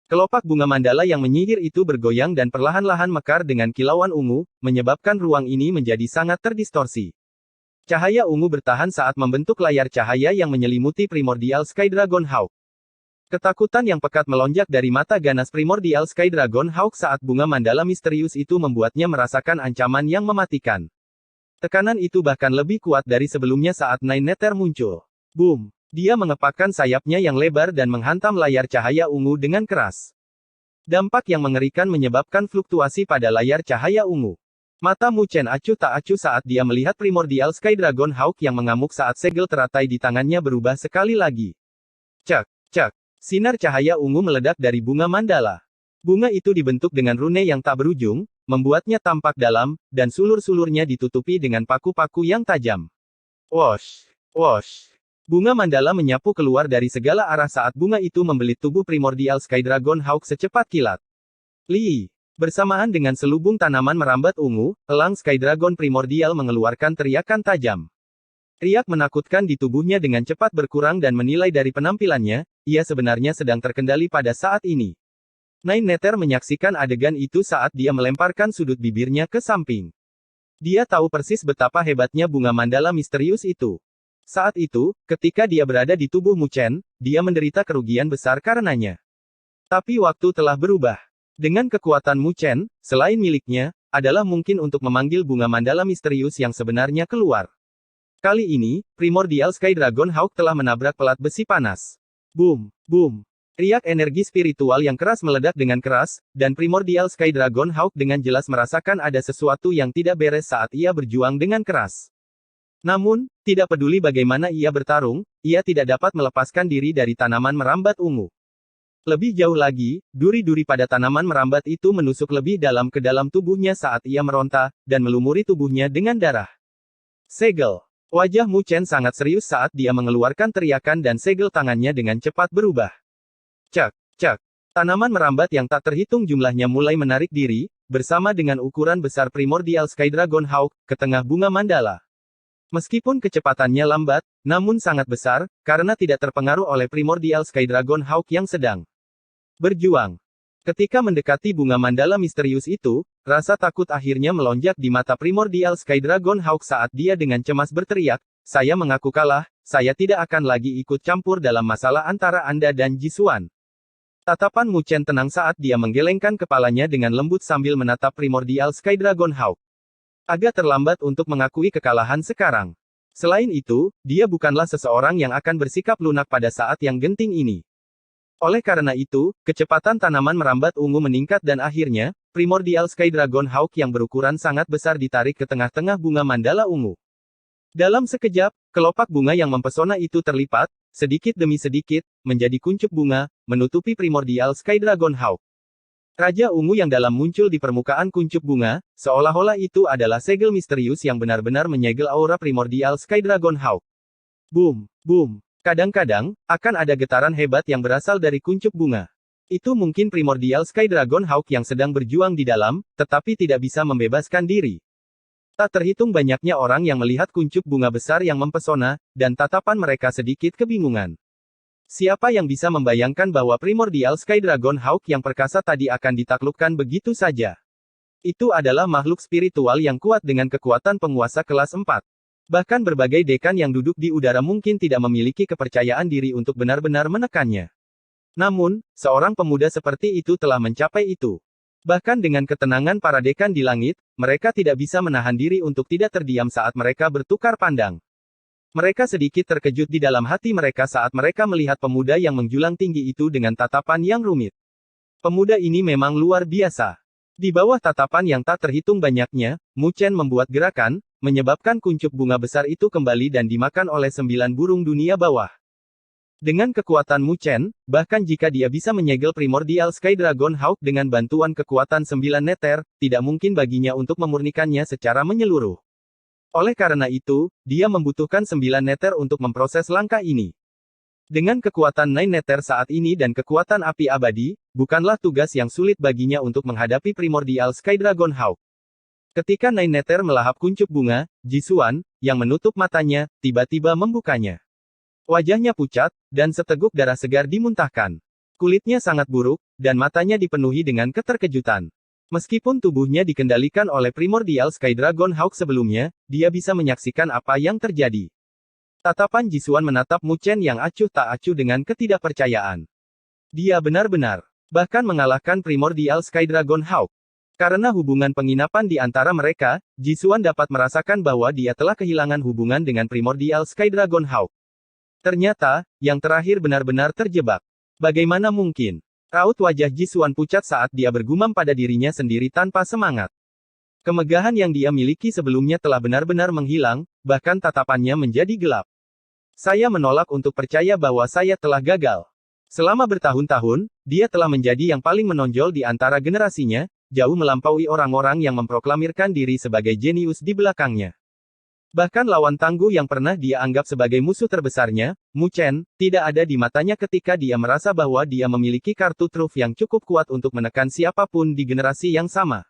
Kelopak bunga mandala yang menyihir itu bergoyang dan perlahan-lahan mekar dengan kilauan ungu, menyebabkan ruang ini menjadi sangat terdistorsi. Cahaya ungu bertahan saat membentuk layar cahaya yang menyelimuti primordial Sky Dragon Hawk. Ketakutan yang pekat melonjak dari mata ganas primordial Sky Dragon Hawk saat bunga mandala misterius itu membuatnya merasakan ancaman yang mematikan. Tekanan itu bahkan lebih kuat dari sebelumnya saat Nine Nether muncul. Boom! Dia mengepakkan sayapnya yang lebar dan menghantam layar cahaya ungu dengan keras. Dampak yang mengerikan menyebabkan fluktuasi pada layar cahaya ungu. Mata Mu Chen acuh tak acuh saat dia melihat Primordial Sky Dragon Hawk yang mengamuk saat segel teratai di tangannya berubah sekali lagi. Cek, cek. Sinar cahaya ungu meledak dari bunga mandala. Bunga itu dibentuk dengan rune yang tak berujung, membuatnya tampak dalam, dan sulur-sulurnya ditutupi dengan paku-paku yang tajam. Wosh, wosh. Bunga mandala menyapu keluar dari segala arah saat bunga itu membelit tubuh Primordial Sky Dragon Hawk secepat kilat. Li. Bersamaan dengan selubung tanaman merambat ungu, elang Sky Dragon Primordial mengeluarkan teriakan tajam. Riak menakutkan di tubuhnya dengan cepat berkurang dan menilai dari penampilannya, ia sebenarnya sedang terkendali pada saat ini. Nine Nether menyaksikan adegan itu saat dia melemparkan sudut bibirnya ke samping. Dia tahu persis betapa hebatnya bunga mandala misterius itu. Saat itu, ketika dia berada di tubuh Mu Chen, dia menderita kerugian besar karenanya. Tapi waktu telah berubah. Dengan kekuatan Mu Chen, selain miliknya, adalah mungkin untuk memanggil bunga mandala misterius yang sebenarnya keluar. Kali ini, Primordial Sky Dragon Hawk telah menabrak pelat besi panas. Boom, boom. Riak energi spiritual yang keras meledak dengan keras, dan Primordial Sky Dragon Hawk dengan jelas merasakan ada sesuatu yang tidak beres saat ia berjuang dengan keras. Namun, tidak peduli bagaimana ia bertarung, ia tidak dapat melepaskan diri dari tanaman merambat ungu. Lebih jauh lagi, duri-duri pada tanaman merambat itu menusuk lebih dalam ke dalam tubuhnya saat ia meronta, dan melumuri tubuhnya dengan darah. Segel. Wajah Mu Chen sangat serius saat dia mengeluarkan teriakan dan segel tangannya dengan cepat berubah. Cek, cek. Tanaman merambat yang tak terhitung jumlahnya mulai menarik diri, bersama dengan ukuran besar Primordial Sky Dragon Hawk, ke tengah bunga mandala. Meskipun kecepatannya lambat, namun sangat besar, karena tidak terpengaruh oleh Primordial Sky Dragon Hawk yang sedang berjuang. Ketika mendekati bunga mandala misterius itu, rasa takut akhirnya melonjak di mata Primordial Sky Dragon Hawk saat dia dengan cemas berteriak, "Saya mengaku kalah, saya tidak akan lagi ikut campur dalam masalah antara Anda dan Jisuan." Tatapan Mu Chen tenang saat dia menggelengkan kepalanya dengan lembut sambil menatap Primordial Sky Dragon Hawk. Agak terlambat untuk mengakui kekalahan sekarang. Selain itu, dia bukanlah seseorang yang akan bersikap lunak pada saat yang genting ini. Oleh karena itu, kecepatan tanaman merambat ungu meningkat dan akhirnya, Primordial Sky Dragon Hawk yang berukuran sangat besar ditarik ke tengah-tengah bunga mandala ungu. Dalam sekejap, kelopak bunga yang mempesona itu terlipat, sedikit demi sedikit, menjadi kuncup bunga, menutupi Primordial Sky Dragon Hawk. Raja ungu yang dalam muncul di permukaan kuncup bunga, seolah-olah itu adalah segel misterius yang benar-benar menyegel aura Primordial Sky Dragon Hawk. Boom, boom. Kadang-kadang, akan ada getaran hebat yang berasal dari kuncup bunga. Itu mungkin Primordial Sky Dragon Hawk yang sedang berjuang di dalam, tetapi tidak bisa membebaskan diri. Tak terhitung banyaknya orang yang melihat kuncup bunga besar yang mempesona, dan tatapan mereka sedikit kebingungan. Siapa yang bisa membayangkan bahwa Primordial Sky Dragon Hawk yang perkasa tadi akan ditaklukkan begitu saja? Itu adalah makhluk spiritual yang kuat dengan kekuatan penguasa kelas 4. Bahkan berbagai dekan yang duduk di udara mungkin tidak memiliki kepercayaan diri untuk benar-benar menekannya. Namun, seorang pemuda seperti itu telah mencapai itu. Bahkan dengan ketenangan para dekan di langit, mereka tidak bisa menahan diri untuk tidak terdiam saat mereka bertukar pandang. Mereka sedikit terkejut di dalam hati mereka saat mereka melihat pemuda yang menjulang tinggi itu dengan tatapan yang rumit. Pemuda ini memang luar biasa. Di bawah tatapan yang tak terhitung banyaknya, Mu Chen membuat gerakan, menyebabkan kuncup bunga besar itu kembali dan dimakan oleh 9 burung dunia bawah. Dengan kekuatan Mu Chen, bahkan jika dia bisa menyegel Primordial Sky Dragon Hawk dengan bantuan kekuatan 9 Nether, tidak mungkin baginya untuk memurnikannya secara menyeluruh. Oleh karena itu, dia membutuhkan 9 Nether untuk memproses langkah ini. Dengan kekuatan Nine Nether saat ini dan kekuatan api abadi, bukanlah tugas yang sulit baginya untuk menghadapi Primordial Sky Dragon Hawk. Ketika Nine Nether melahap kuncup bunga, Jisuan, yang menutup matanya, tiba-tiba membukanya. Wajahnya pucat, dan seteguk darah segar dimuntahkan. Kulitnya sangat buruk, dan matanya dipenuhi dengan keterkejutan. Meskipun tubuhnya dikendalikan oleh Primordial Sky Dragon Hawk sebelumnya, dia bisa menyaksikan apa yang terjadi. Tatapan Jisuan menatap Mu Chen yang acuh tak acuh dengan ketidakpercayaan. Dia benar-benar, bahkan mengalahkan Primordial Sky Dragon Hawk. Karena hubungan penginapan di antara mereka, Jisuan dapat merasakan bahwa dia telah kehilangan hubungan dengan Primordial Sky Dragon Hawk. Ternyata, yang terakhir benar-benar terjebak. Bagaimana mungkin? Raut wajah Jisuan pucat saat dia bergumam pada dirinya sendiri tanpa semangat. Kemegahan yang dia miliki sebelumnya telah benar-benar menghilang, bahkan tatapannya menjadi gelap. Saya menolak untuk percaya bahwa saya telah gagal. Selama bertahun-tahun, dia telah menjadi yang paling menonjol di antara generasinya, jauh melampaui orang-orang yang memproklamirkan diri sebagai jenius di belakangnya. Bahkan lawan tangguh yang pernah dia anggap sebagai musuh terbesarnya, Mu Chen, tidak ada di matanya ketika dia merasa bahwa dia memiliki kartu truf yang cukup kuat untuk menekan siapapun di generasi yang sama.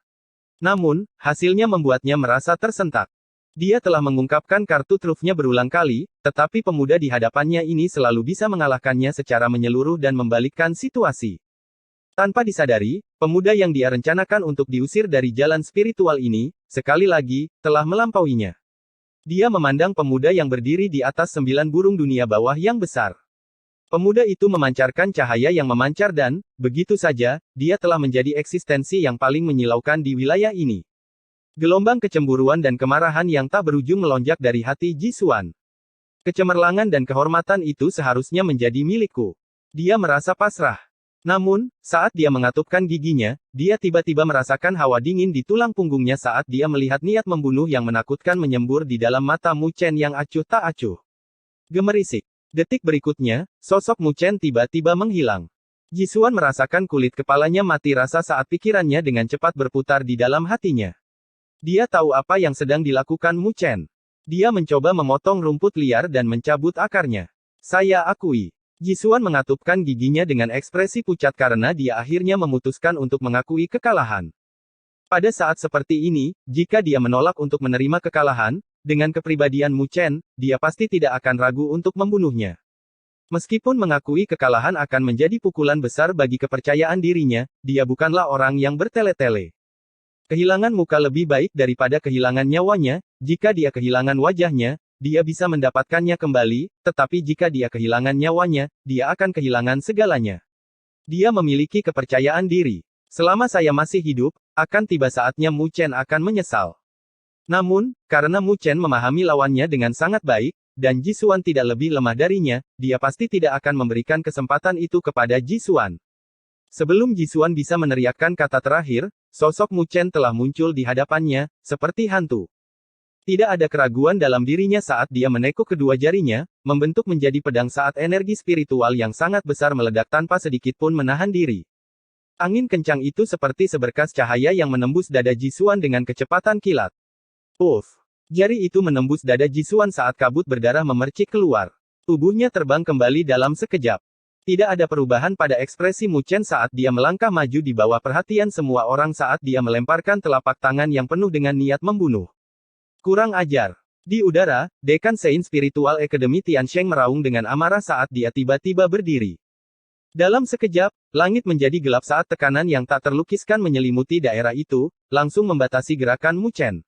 Namun, hasilnya membuatnya merasa tersentak. Dia telah mengungkapkan kartu trufnya berulang kali, tetapi pemuda di hadapannya ini selalu bisa mengalahkannya secara menyeluruh dan membalikkan situasi. Tanpa disadari, pemuda yang dia rencanakan untuk diusir dari jalan spiritual ini, sekali lagi, telah melampauinya. Dia memandang pemuda yang berdiri di atas 9 burung dunia bawah yang besar. Pemuda itu memancarkan cahaya yang memancar dan, begitu saja, dia telah menjadi eksistensi yang paling menyilaukan di wilayah ini. Gelombang kecemburuan dan kemarahan yang tak berujung melonjak dari hati Ji Xuan. Kecemerlangan dan kehormatan itu seharusnya menjadi milikku. Dia merasa pasrah. Namun, saat dia mengatupkan giginya, dia tiba-tiba merasakan hawa dingin di tulang punggungnya saat dia melihat niat membunuh yang menakutkan menyembur di dalam mata Mu Chen yang acuh tak acuh. Gemerisik. Detik berikutnya, sosok Mu Chen tiba-tiba menghilang. Ji Xuan merasakan kulit kepalanya mati rasa saat pikirannya dengan cepat berputar di dalam hatinya. Dia tahu apa yang sedang dilakukan Mu Chen. Dia mencoba memotong rumput liar dan mencabut akarnya. Saya akui. Ji Xuan mengatupkan giginya dengan ekspresi pucat karena dia akhirnya memutuskan untuk mengakui kekalahan. Pada saat seperti ini, jika dia menolak untuk menerima kekalahan, dengan kepribadian Mu Chen, dia pasti tidak akan ragu untuk membunuhnya. Meskipun mengakui kekalahan akan menjadi pukulan besar bagi kepercayaan dirinya, dia bukanlah orang yang bertele-tele. Kehilangan muka lebih baik daripada kehilangan nyawanya. Jika dia kehilangan wajahnya, dia bisa mendapatkannya kembali, tetapi jika dia kehilangan nyawanya, dia akan kehilangan segalanya. Dia memiliki kepercayaan diri. Selama saya masih hidup, akan tiba saatnya Mu Chen akan menyesal. Namun, karena Mu Chen memahami lawannya dengan sangat baik, dan Ji Xuan tidak lebih lemah darinya, dia pasti tidak akan memberikan kesempatan itu kepada Ji Xuan. Sebelum Ji Xuan bisa meneriakkan kata terakhir, sosok Mu Chen telah muncul di hadapannya, seperti hantu. Tidak ada keraguan dalam dirinya saat dia menekuk kedua jarinya, membentuk menjadi pedang saat energi spiritual yang sangat besar meledak tanpa sedikit pun menahan diri. Angin kencang itu seperti seberkas cahaya yang menembus dada Ji Xuan dengan kecepatan kilat. Puff! Jari itu menembus dada Ji Xuan saat kabut berdarah memercik keluar. Tubuhnya terbang kembali dalam sekejap. Tidak ada perubahan pada ekspresi Mu Chen saat dia melangkah maju di bawah perhatian semua orang saat dia melemparkan telapak tangan yang penuh dengan niat membunuh. Kurang ajar. Di udara, Dekan Sein Spiritual Academy Tiansheng meraung dengan amarah saat dia tiba-tiba berdiri. Dalam sekejap, langit menjadi gelap saat tekanan yang tak terlukiskan menyelimuti daerah itu, langsung membatasi gerakan Mu Chen.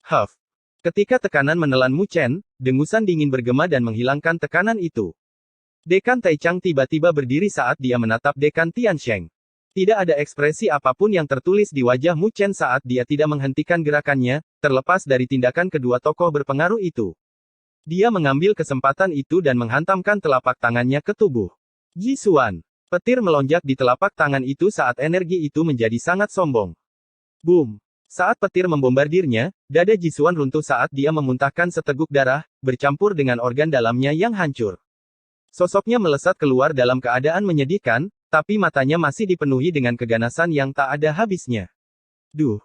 Huff. Ketika tekanan menelan Mu Chen, dengusan dingin bergema dan menghilangkan tekanan itu. Dekan Taichang tiba-tiba berdiri saat dia menatap Dekan Tiansheng. Tidak ada ekspresi apapun yang tertulis di wajah Mu Chen saat dia tidak menghentikan gerakannya, terlepas dari tindakan kedua tokoh berpengaruh itu. Dia mengambil kesempatan itu dan menghantamkan telapak tangannya ke tubuh Ji Xuan. Petir melonjak di telapak tangan itu saat energi itu menjadi sangat sombong. Boom! Saat petir membombardirnya, dada Ji Xuan runtuh saat dia memuntahkan seteguk darah, bercampur dengan organ dalamnya yang hancur. Sosoknya melesat keluar dalam keadaan menyedihkan, tapi matanya masih dipenuhi dengan keganasan yang tak ada habisnya. Duh!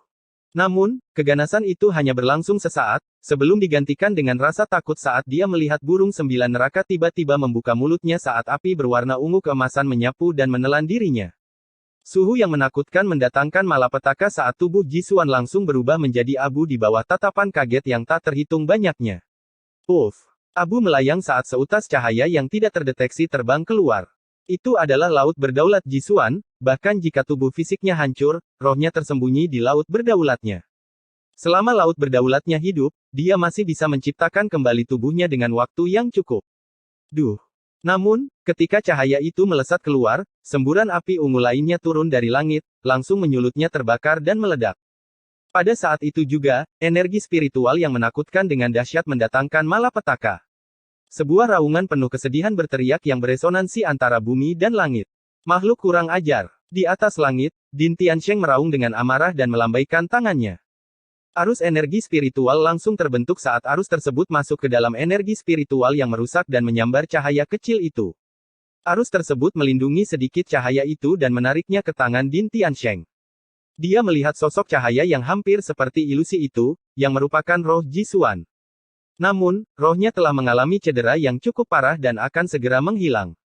Namun, keganasan itu hanya berlangsung sesaat, sebelum digantikan dengan rasa takut saat dia melihat burung 9 neraka tiba-tiba membuka mulutnya saat api berwarna ungu keemasan menyapu dan menelan dirinya. Suhu yang menakutkan mendatangkan malapetaka saat tubuh Ji Xuan langsung berubah menjadi abu di bawah tatapan kaget yang tak terhitung banyaknya. Puff! Abu melayang saat seutas cahaya yang tidak terdeteksi terbang keluar. Itu adalah laut berdaulat Ji Xuan, bahkan jika tubuh fisiknya hancur, rohnya tersembunyi di laut berdaulatnya. Selama laut berdaulatnya hidup, dia masih bisa menciptakan kembali tubuhnya dengan waktu yang cukup. Duh! Namun, ketika cahaya itu melesat keluar, semburan api ungu lainnya turun dari langit, langsung menyulutnya terbakar dan meledak. Pada saat itu juga, energi spiritual yang menakutkan dengan dahsyat mendatangkan malapetaka. Sebuah raungan penuh kesedihan berteriak yang beresonansi antara bumi dan langit. Makhluk kurang ajar. Di atas langit, Din Tiansheng meraung dengan amarah dan melambaikan tangannya. Arus energi spiritual langsung terbentuk saat arus tersebut masuk ke dalam energi spiritual yang merusak dan menyambar cahaya kecil itu. Arus tersebut melindungi sedikit cahaya itu dan menariknya ke tangan Din Tiansheng. Dia melihat sosok cahaya yang hampir seperti ilusi itu, yang merupakan roh Jisuan. Namun, rohnya telah mengalami cedera yang cukup parah dan akan segera menghilang.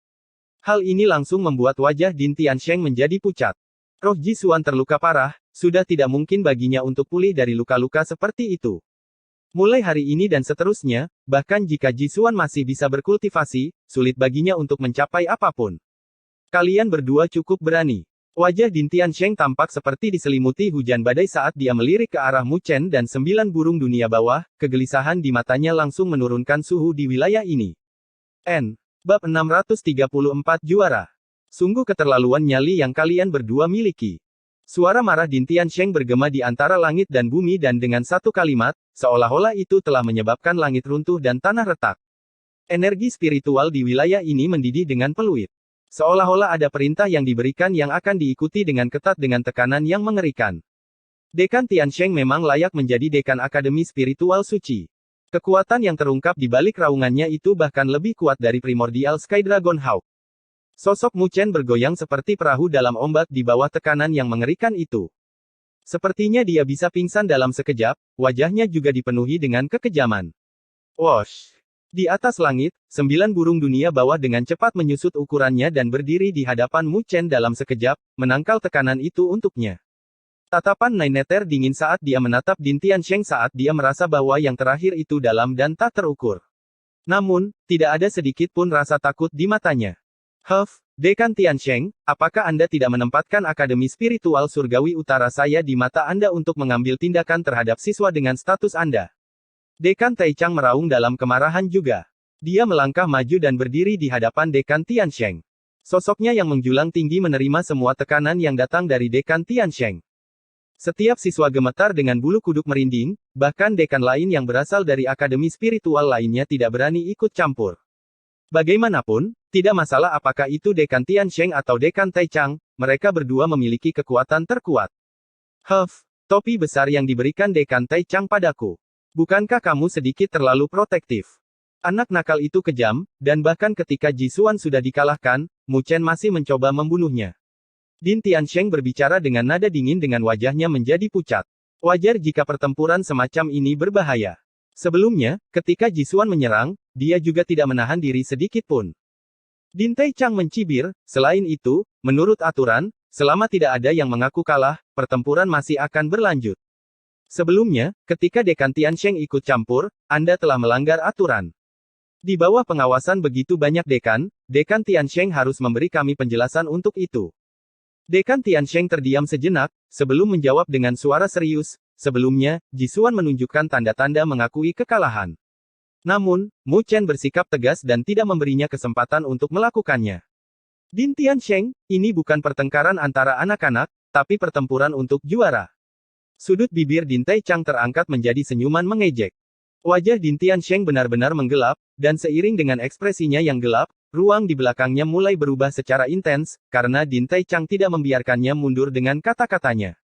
Hal ini langsung membuat wajah Din Tiansheng menjadi pucat. Roh Jisuan terluka parah, sudah tidak mungkin baginya untuk pulih dari luka-luka seperti itu. Mulai hari ini dan seterusnya, bahkan jika Jisuan masih bisa berkultivasi, sulit baginya untuk mencapai apapun. Kalian berdua cukup berani. Wajah Din Tiansheng tampak seperti diselimuti hujan badai saat dia melirik ke arah Mu Chen dan 9 burung dunia bawah, kegelisahan di matanya langsung menurunkan suhu di wilayah ini. Bab 634 Juara. Sungguh keterlaluan nyali yang kalian berdua miliki. Suara marah Din Tiansheng bergema di antara langit dan bumi dan dengan satu kalimat, seolah-olah itu telah menyebabkan langit runtuh dan tanah retak. Energi spiritual di wilayah ini mendidih dengan peluit. Seolah-olah ada perintah yang diberikan yang akan diikuti dengan ketat dengan tekanan yang mengerikan. Dekan Tiansheng memang layak menjadi dekan Akademi Spiritual Suci. Kekuatan yang terungkap di balik raungannya itu bahkan lebih kuat dari Primordial Sky Dragon Hawk. Sosok Mu Chen bergoyang seperti perahu dalam ombak di bawah tekanan yang mengerikan itu. Sepertinya dia bisa pingsan dalam sekejap, wajahnya juga dipenuhi dengan kekejaman. Wosh! Di atas langit, 9 burung dunia bawah dengan cepat menyusut ukurannya dan berdiri di hadapan Mu Chen dalam sekejap, menangkal tekanan itu untuknya. Tatapan Naineter dingin saat dia menatap Din Tiansheng saat dia merasa bahwa yang terakhir itu dalam dan tak terukur. Namun, tidak ada sedikit pun rasa takut di matanya. Dekan Tiansheng, apakah Anda tidak menempatkan Akademi Spiritual Surgawi Utara saya di mata Anda untuk mengambil tindakan terhadap siswa dengan status Anda? Dekan Taichang meraung dalam kemarahan juga. Dia melangkah maju dan berdiri di hadapan Dekan Tiansheng. Sosoknya yang menjulang tinggi menerima semua tekanan yang datang dari Dekan Tiansheng. Setiap siswa gemetar dengan bulu kuduk merinding, bahkan dekan lain yang berasal dari Akademi Spiritual lainnya tidak berani ikut campur. Bagaimanapun, tidak masalah apakah itu Dekan Tiansheng atau Dekan Taichang, mereka berdua memiliki kekuatan terkuat. Topi besar yang diberikan Dekan Taichang padaku. Bukankah kamu sedikit terlalu protektif? Anak nakal itu kejam, dan bahkan ketika Jisuan sudah dikalahkan, Mu Chen masih mencoba membunuhnya. Din Tiansheng berbicara dengan nada dingin dengan wajahnya menjadi pucat. Wajar jika pertempuran semacam ini berbahaya. Sebelumnya, ketika Jisuan menyerang, dia juga tidak menahan diri sedikit pun. Din Taichang mencibir, selain itu, menurut aturan, selama tidak ada yang mengaku kalah, pertempuran masih akan berlanjut. Sebelumnya, ketika Dekan Tiansheng ikut campur, Anda telah melanggar aturan. Di bawah pengawasan begitu banyak dekan, Dekan Tiansheng harus memberi kami penjelasan untuk itu. Dekan Tiansheng terdiam sejenak, sebelum menjawab dengan suara serius. Sebelumnya, Jisuan menunjukkan tanda-tanda mengakui kekalahan. Namun, Mu Chen bersikap tegas dan tidak memberinya kesempatan untuk melakukannya. Din Tiansheng, ini bukan pertengkaran antara anak-anak, tapi pertempuran untuk juara. Sudut bibir Din Taichang terangkat menjadi senyuman mengejek. Wajah Din Tiansheng benar-benar menggelap, dan seiring dengan ekspresinya yang gelap, ruang di belakangnya mulai berubah secara intens, karena Din Taichang tidak membiarkannya mundur dengan kata-katanya.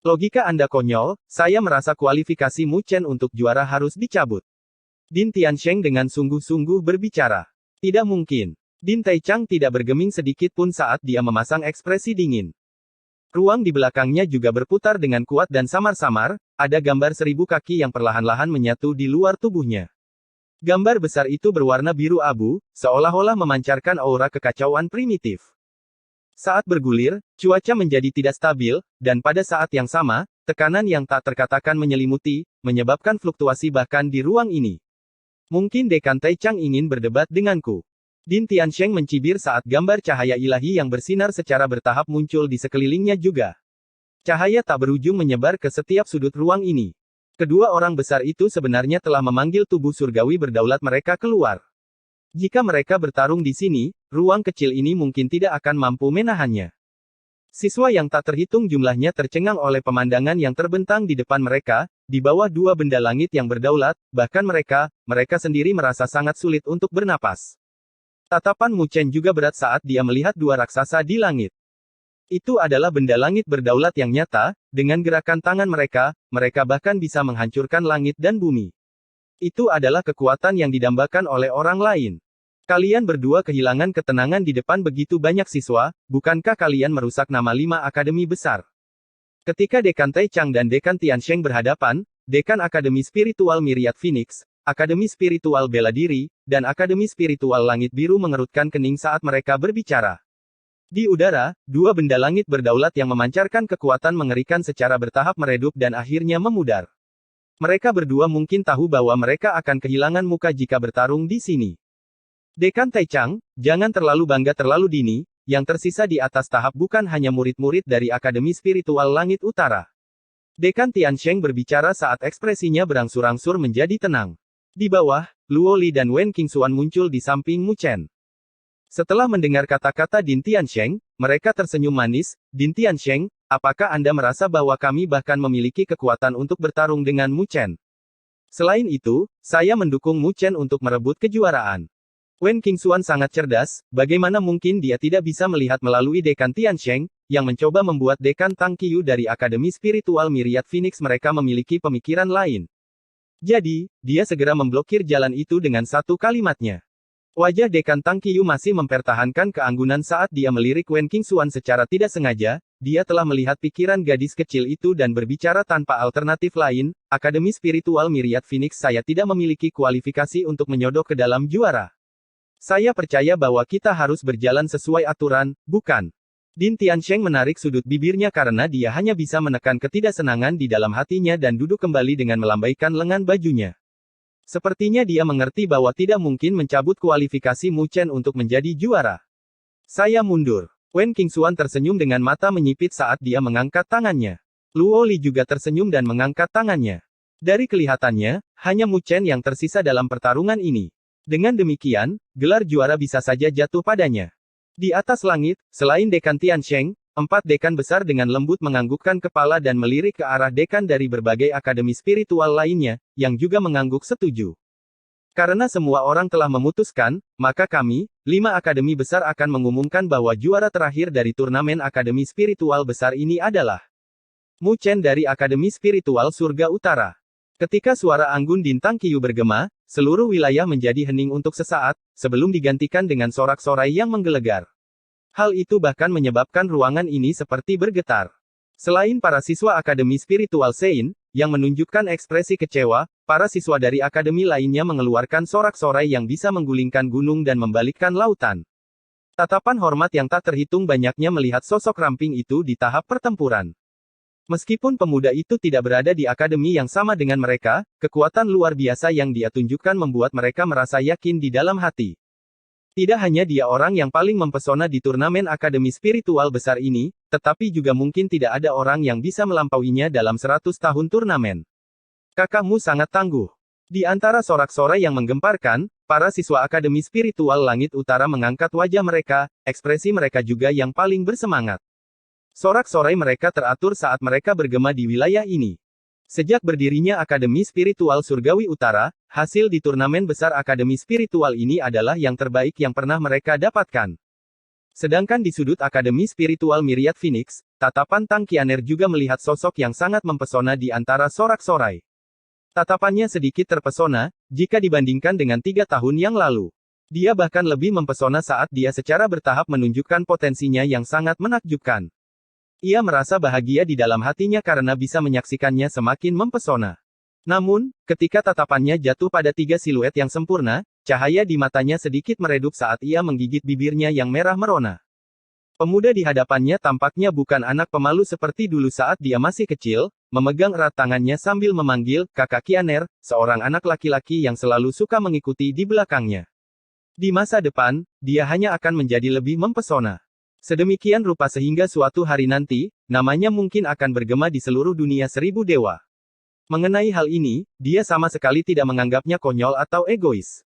Logika Anda konyol, saya merasa kualifikasi Mu Chen untuk juara harus dicabut. Din Tiansheng dengan sungguh-sungguh berbicara. Tidak mungkin. Din Taichang tidak bergeming sedikit pun saat dia memasang ekspresi dingin. Ruang di belakangnya juga berputar dengan kuat dan samar-samar, ada gambar 1000 kaki yang perlahan-lahan menyatu di luar tubuhnya. Gambar besar itu berwarna biru abu, seolah-olah memancarkan aura kekacauan primitif. Saat bergulir, cuaca menjadi tidak stabil, dan pada saat yang sama, tekanan yang tak terkatakan menyelimuti, menyebabkan fluktuasi bahkan di ruang ini. Mungkin Dekan Taichang ingin berdebat denganku. Din Tiansheng mencibir saat gambar cahaya ilahi yang bersinar secara bertahap muncul di sekelilingnya juga. Cahaya tak berujung menyebar ke setiap sudut ruang ini. Kedua orang besar itu sebenarnya telah memanggil tubuh surgawi berdaulat mereka keluar. Jika mereka bertarung di sini, ruang kecil ini mungkin tidak akan mampu menahannya. Siswa yang tak terhitung jumlahnya tercengang oleh pemandangan yang terbentang di depan mereka, di bawah dua benda langit yang berdaulat, bahkan mereka sendiri merasa sangat sulit untuk bernapas. Tatapan Mu Chen juga berat saat dia melihat dua raksasa di langit. Itu adalah benda langit berdaulat yang nyata, dengan gerakan tangan mereka, mereka bahkan bisa menghancurkan langit dan bumi. Itu adalah kekuatan yang didambakan oleh orang lain. Kalian berdua kehilangan ketenangan di depan begitu banyak siswa, bukankah kalian merusak nama 5 akademi besar? Ketika Dekan Taichang dan Dekan Tiansheng berhadapan, Dekan Akademi Spiritual Myriad Phoenix, Akademi Spiritual Bela Diri, dan Akademi Spiritual Langit Biru mengerutkan kening saat mereka berbicara. Di udara, dua benda langit berdaulat yang memancarkan kekuatan mengerikan secara bertahap meredup dan akhirnya memudar. Mereka berdua mungkin tahu bahwa mereka akan kehilangan muka jika bertarung di sini. Dekan Taichang, jangan terlalu bangga terlalu dini, yang tersisa di atas tahap bukan hanya murid-murid dari Akademi Spiritual Langit Utara. Dekan Tiansheng berbicara saat ekspresinya berangsur-angsur menjadi tenang. Di bawah, Luo Li dan Wen Qingxuan muncul di samping Mu Chen. Setelah mendengar kata-kata Din Tiansheng, mereka tersenyum manis. Din Tiansheng, apakah Anda merasa bahwa kami bahkan memiliki kekuatan untuk bertarung dengan Mu Chen? Selain itu, saya mendukung Mu Chen untuk merebut kejuaraan. Wen Qingxuan sangat cerdas, bagaimana mungkin dia tidak bisa melihat melalui Dekan Tiansheng, yang mencoba membuat Dekan Tang Qiu dari Akademi Spiritual Myriad Phoenix mereka memiliki pemikiran lain. Jadi, dia segera memblokir jalan itu dengan satu kalimatnya. Wajah Dekan Tang Qiu masih mempertahankan keanggunan saat dia melirik Wen Qingxuan secara tidak sengaja, dia telah melihat pikiran gadis kecil itu dan berbicara tanpa alternatif lain, Akademi Spiritual Myriad Phoenix saya tidak memiliki kualifikasi untuk menyodok ke dalam juara. Saya percaya bahwa kita harus berjalan sesuai aturan, bukan? Din Tiansheng menarik sudut bibirnya karena dia hanya bisa menekan ketidaksenangan di dalam hatinya dan duduk kembali dengan melambaikan lengan bajunya. Sepertinya dia mengerti bahwa tidak mungkin mencabut kualifikasi Mu Chen untuk menjadi juara. Saya mundur. Wen Qingxuan tersenyum dengan mata menyipit saat dia mengangkat tangannya. Luo Li juga tersenyum dan mengangkat tangannya. Dari kelihatannya, hanya Mu Chen yang tersisa dalam pertarungan ini. Dengan demikian, gelar juara bisa saja jatuh padanya. Di atas langit, selain Dekan Tiansheng, 4 dekan besar dengan lembut menganggukkan kepala dan melirik ke arah dekan dari berbagai akademi spiritual lainnya, yang juga mengangguk setuju. Karena semua orang telah memutuskan, maka kami, 5 akademi besar akan mengumumkan bahwa juara terakhir dari turnamen akademi spiritual besar ini adalah Mu Chen dari Akademi Spiritual Surga Utara. Ketika suara anggun Din Tang Qiu bergema, seluruh wilayah menjadi hening untuk sesaat, sebelum digantikan dengan sorak-sorai yang menggelegar. Hal itu bahkan menyebabkan ruangan ini seperti bergetar. Selain para siswa Akademi Spiritual Sein, yang menunjukkan ekspresi kecewa, para siswa dari akademi lainnya mengeluarkan sorak-sorai yang bisa menggulingkan gunung dan membalikkan lautan. Tatapan hormat yang tak terhitung banyaknya melihat sosok ramping itu di tahap pertempuran. Meskipun pemuda itu tidak berada di akademi yang sama dengan mereka, kekuatan luar biasa yang dia tunjukkan membuat mereka merasa yakin di dalam hati. Tidak hanya dia orang yang paling mempesona di turnamen akademi spiritual besar ini, tetapi juga mungkin tidak ada orang yang bisa melampauinya dalam 100 tahun turnamen. Kakakmu sangat tangguh. Di antara sorak-sorai yang menggemparkan, para siswa akademi spiritual langit utara mengangkat wajah mereka, ekspresi mereka juga yang paling bersemangat. Sorak-sorai mereka teratur saat mereka bergema di wilayah ini. Sejak berdirinya Akademi Spiritual Surgawi Utara, hasil di turnamen besar Akademi Spiritual ini adalah yang terbaik yang pernah mereka dapatkan. Sedangkan di sudut Akademi Spiritual Myriad Phoenix, tatapan Tang Qianer juga melihat sosok yang sangat mempesona di antara sorak-sorai. Tatapannya sedikit terpesona, jika dibandingkan dengan 3 tahun yang lalu. Dia bahkan lebih mempesona saat dia secara bertahap menunjukkan potensinya yang sangat menakjubkan. Ia merasa bahagia di dalam hatinya karena bisa menyaksikannya semakin mempesona. Namun, ketika tatapannya jatuh pada 3 siluet yang sempurna, cahaya di matanya sedikit meredup saat ia menggigit bibirnya yang merah merona. Pemuda di hadapannya tampaknya bukan anak pemalu seperti dulu saat dia masih kecil, memegang erat tangannya sambil memanggil, Kakak Qianer, seorang anak laki-laki yang selalu suka mengikuti di belakangnya. Di masa depan, dia hanya akan menjadi lebih mempesona. Sedemikian rupa sehingga suatu hari nanti, namanya mungkin akan bergema di seluruh dunia 1000 dewa. Mengenai hal ini, dia sama sekali tidak menganggapnya konyol atau egois.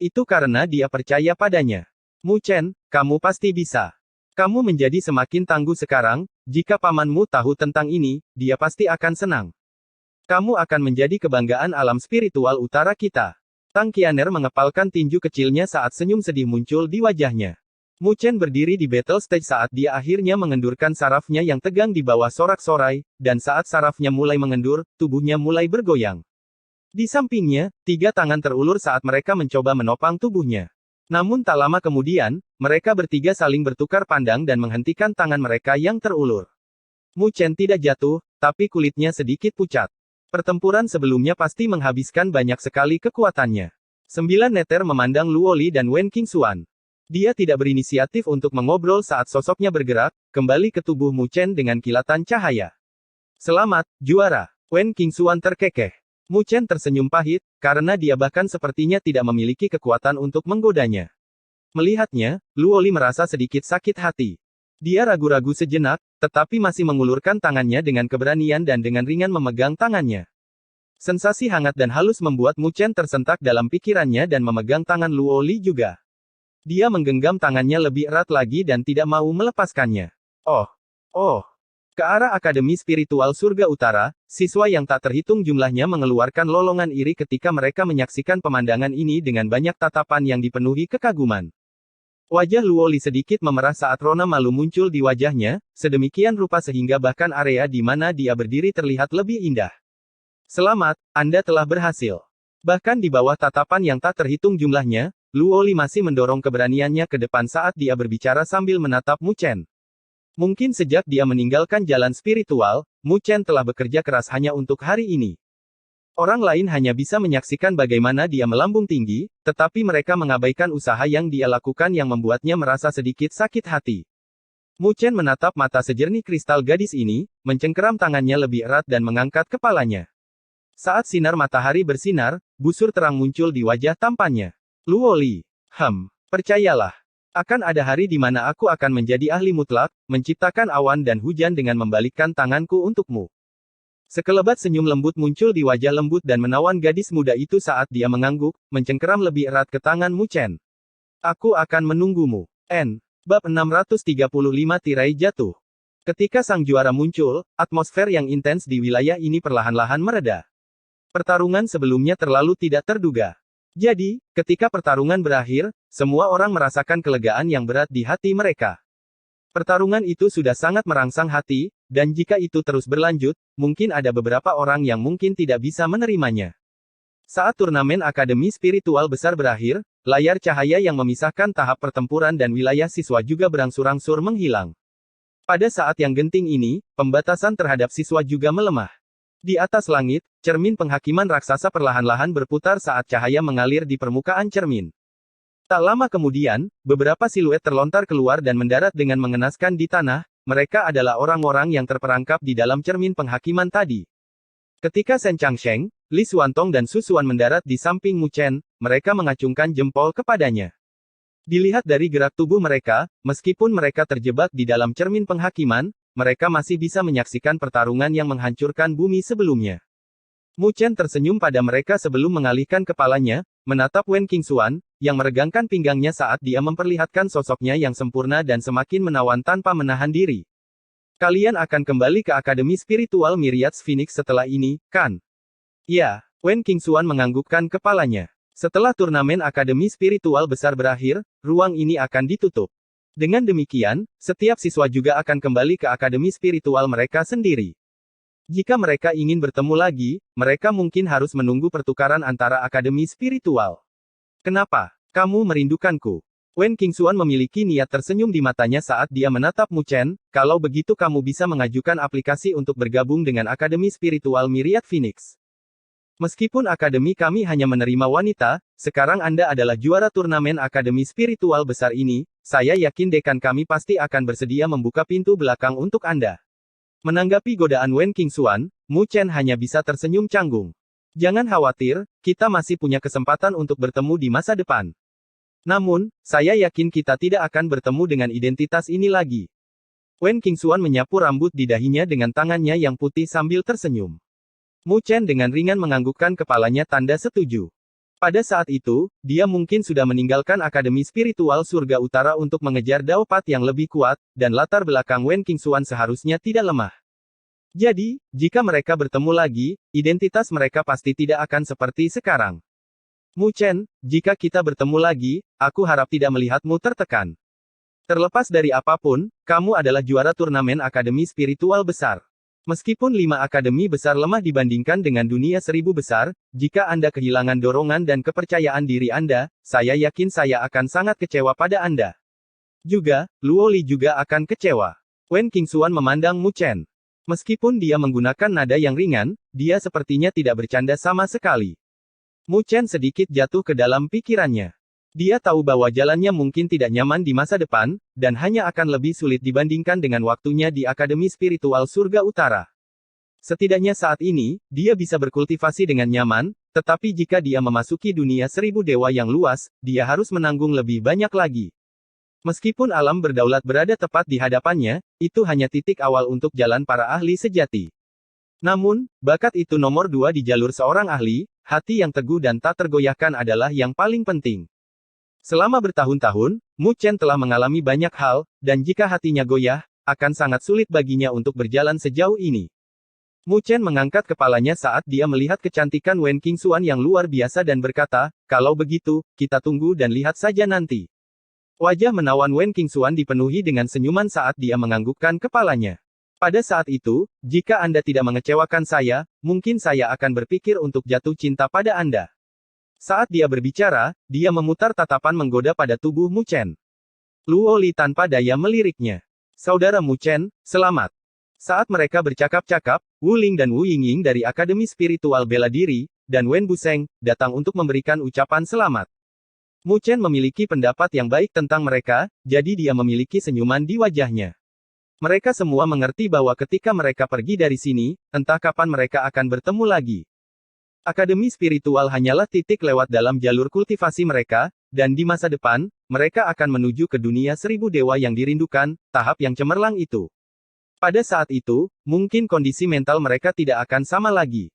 Itu karena dia percaya padanya. Mu Chen, kamu pasti bisa. Kamu menjadi semakin tangguh sekarang, jika pamanmu tahu tentang ini, dia pasti akan senang. Kamu akan menjadi kebanggaan alam spiritual utara kita. Tang Qianer mengepalkan tinju kecilnya saat senyum sedih muncul di wajahnya. Mu Chen berdiri di battle stage saat dia akhirnya mengendurkan sarafnya yang tegang di bawah sorak-sorai, dan saat sarafnya mulai mengendur, tubuhnya mulai bergoyang. Di sampingnya, 3 tangan terulur saat mereka mencoba menopang tubuhnya. Namun tak lama kemudian, mereka bertiga saling bertukar pandang dan menghentikan tangan mereka yang terulur. Mu Chen tidak jatuh, tapi kulitnya sedikit pucat. Pertempuran sebelumnya pasti menghabiskan banyak sekali kekuatannya. 9 neter memandang Luoli dan Wen Qingxuan. Dia tidak berinisiatif untuk mengobrol saat sosoknya bergerak, kembali ke tubuh Mu Chen dengan kilatan cahaya. Selamat, juara. Wen Qingxuan terkekeh. Mu Chen tersenyum pahit, karena dia bahkan sepertinya tidak memiliki kekuatan untuk menggodanya. Melihatnya, Luoli merasa sedikit sakit hati. Dia ragu-ragu sejenak, tetapi masih mengulurkan tangannya dengan keberanian dan dengan ringan memegang tangannya. Sensasi hangat dan halus membuat Mu Chen tersentak dalam pikirannya dan memegang tangan Luoli juga. Dia menggenggam tangannya lebih erat lagi dan tidak mau melepaskannya. Oh. Ke arah Akademi Spiritual Surga Utara, siswa yang tak terhitung jumlahnya mengeluarkan lolongan iri ketika mereka menyaksikan pemandangan ini dengan banyak tatapan yang dipenuhi kekaguman. Wajah Luoli sedikit memerah saat rona malu muncul di wajahnya, sedemikian rupa sehingga bahkan area di mana dia berdiri terlihat lebih indah. Selamat, Anda telah berhasil. Bahkan di bawah tatapan yang tak terhitung jumlahnya, Luoli masih mendorong keberaniannya ke depan saat dia berbicara sambil menatap Mu Chen. Mungkin sejak dia meninggalkan jalan spiritual, Mu Chen telah bekerja keras hanya untuk hari ini. Orang lain hanya bisa menyaksikan bagaimana dia melambung tinggi, tetapi mereka mengabaikan usaha yang dia lakukan yang membuatnya merasa sedikit sakit hati. Mu Chen menatap mata sejernih kristal gadis ini, mencengkeram tangannya lebih erat dan mengangkat kepalanya. Saat sinar matahari bersinar, busur terang muncul di wajah tampannya. Luoli. Percayalah. Akan ada hari di mana aku akan menjadi ahli mutlak, menciptakan awan dan hujan dengan membalikkan tanganku untukmu. Sekelebat senyum lembut muncul di wajah lembut dan menawan gadis muda itu saat dia mengangguk, mencengkeram lebih erat ke tangan Mu Chen. Aku akan menunggumu. Bab 635 Tirai Jatuh. Ketika sang juara muncul, atmosfer yang intens di wilayah ini perlahan-lahan mereda. Pertarungan sebelumnya terlalu tidak terduga. Jadi, ketika pertarungan berakhir, semua orang merasakan kelegaan yang berat di hati mereka. Pertarungan itu sudah sangat merangsang hati, dan jika itu terus berlanjut, mungkin ada beberapa orang yang mungkin tidak bisa menerimanya. Saat turnamen Akademi Spiritual Besar berakhir, layar cahaya yang memisahkan tahap pertempuran dan wilayah siswa juga berangsur-angsur menghilang. Pada saat yang genting ini, pembatasan terhadap siswa juga melemah. Di atas langit, cermin penghakiman raksasa perlahan-lahan berputar saat cahaya mengalir di permukaan cermin. Tak lama kemudian, beberapa siluet terlontar keluar dan mendarat dengan mengenaskan di tanah. Mereka adalah orang-orang yang terperangkap di dalam cermin penghakiman tadi. Ketika Shen Changsheng, Li Xuantong dan Su Xuan mendarat di samping Mu Chen, mereka mengacungkan jempol kepadanya. Dilihat dari gerak tubuh mereka, meskipun mereka terjebak di dalam cermin penghakiman, mereka masih bisa menyaksikan pertarungan yang menghancurkan bumi sebelumnya. Mu Chen tersenyum pada mereka sebelum mengalihkan kepalanya, menatap Wen Qingxuan, yang meregangkan pinggangnya saat dia memperlihatkan sosoknya yang sempurna dan semakin menawan tanpa menahan diri. Kalian akan kembali ke Akademi Spiritual Myriads Phoenix setelah ini, kan? Ya, Wen Qingxuan menganggukkan kepalanya. Setelah turnamen Akademi Spiritual Besar berakhir, ruang ini akan ditutup. Dengan demikian, setiap siswa juga akan kembali ke akademi spiritual mereka sendiri. Jika mereka ingin bertemu lagi, mereka mungkin harus menunggu pertukaran antara akademi spiritual. Kenapa? Kamu merindukanku? Wen Qingxuan memiliki niat tersenyum di matanya saat dia menatap Mu Chen. Kalau begitu kamu bisa mengajukan aplikasi untuk bergabung dengan Akademi Spiritual Myriad Phoenix. Meskipun akademi kami hanya menerima wanita, sekarang Anda adalah juara turnamen akademi spiritual besar ini, saya yakin dekan kami pasti akan bersedia membuka pintu belakang untuk Anda. Menanggapi godaan Wen Qingxuan, Mu Chen hanya bisa tersenyum canggung. Jangan khawatir, kita masih punya kesempatan untuk bertemu di masa depan. Namun, saya yakin kita tidak akan bertemu dengan identitas ini lagi. Wen Qingxuan menyapu rambut di dahinya dengan tangannya yang putih sambil tersenyum. Mu Chen dengan ringan menganggukkan kepalanya tanda setuju. Pada saat itu, dia mungkin sudah meninggalkan Akademi Spiritual Surga Utara untuk mengejar daopat yang lebih kuat, dan latar belakang Wen Qingxuan seharusnya tidak lemah. Jadi, jika mereka bertemu lagi, identitas mereka pasti tidak akan seperti sekarang. Mu Chen, jika kita bertemu lagi, aku harap tidak melihatmu tertekan. Terlepas dari apapun, kamu adalah juara turnamen akademi spiritual besar. Meskipun 5 akademi besar lemah dibandingkan dengan dunia 1000 besar, jika Anda kehilangan dorongan dan kepercayaan diri Anda, saya yakin saya akan sangat kecewa pada Anda. Juga, Luo Li juga akan kecewa. Wen Qingxuan memandang Mu Chen. Meskipun dia menggunakan nada yang ringan, dia sepertinya tidak bercanda sama sekali. Mu Chen sedikit jatuh ke dalam pikirannya. Dia tahu bahwa jalannya mungkin tidak nyaman di masa depan, dan hanya akan lebih sulit dibandingkan dengan waktunya di Akademi Spiritual Surga Utara. Setidaknya saat ini, dia bisa berkultivasi dengan nyaman, tetapi jika dia memasuki dunia 1000 dewa yang luas, dia harus menanggung lebih banyak lagi. Meskipun alam berdaulat berada tepat di hadapannya, itu hanya titik awal untuk jalan para ahli sejati. Namun, bakat itu nomor 2 di jalur seorang ahli, hati yang teguh dan tak tergoyahkan adalah yang paling penting. Selama bertahun-tahun, Mu Chen telah mengalami banyak hal, dan jika hatinya goyah, akan sangat sulit baginya untuk berjalan sejauh ini. Mu Chen mengangkat kepalanya saat dia melihat kecantikan Wen Qingxuan yang luar biasa dan berkata, "Kalau begitu, kita tunggu dan lihat saja nanti." Wajah menawan Wen Qingxuan dipenuhi dengan senyuman saat dia menganggukkan kepalanya. Pada saat itu, jika Anda tidak mengecewakan saya, mungkin saya akan berpikir untuk jatuh cinta pada Anda. Saat dia berbicara, dia memutar tatapan menggoda pada tubuh Mu Chen. Luo Li tanpa daya meliriknya. "Saudara Mu Chen, selamat." Saat mereka bercakap-cakap, Wu Ling dan Wu Yingying dari Akademi Spiritual Bela Diri, dan Wen Buseng, datang untuk memberikan ucapan selamat. Mu Chen memiliki pendapat yang baik tentang mereka, jadi dia memiliki senyuman di wajahnya. Mereka semua mengerti bahwa ketika mereka pergi dari sini, entah kapan mereka akan bertemu lagi. Akademi spiritual hanyalah titik lewat dalam jalur kultivasi mereka, dan di masa depan, mereka akan menuju ke dunia 1000 dewa yang dirindukan, tahap yang cemerlang itu. Pada saat itu, mungkin kondisi mental mereka tidak akan sama lagi.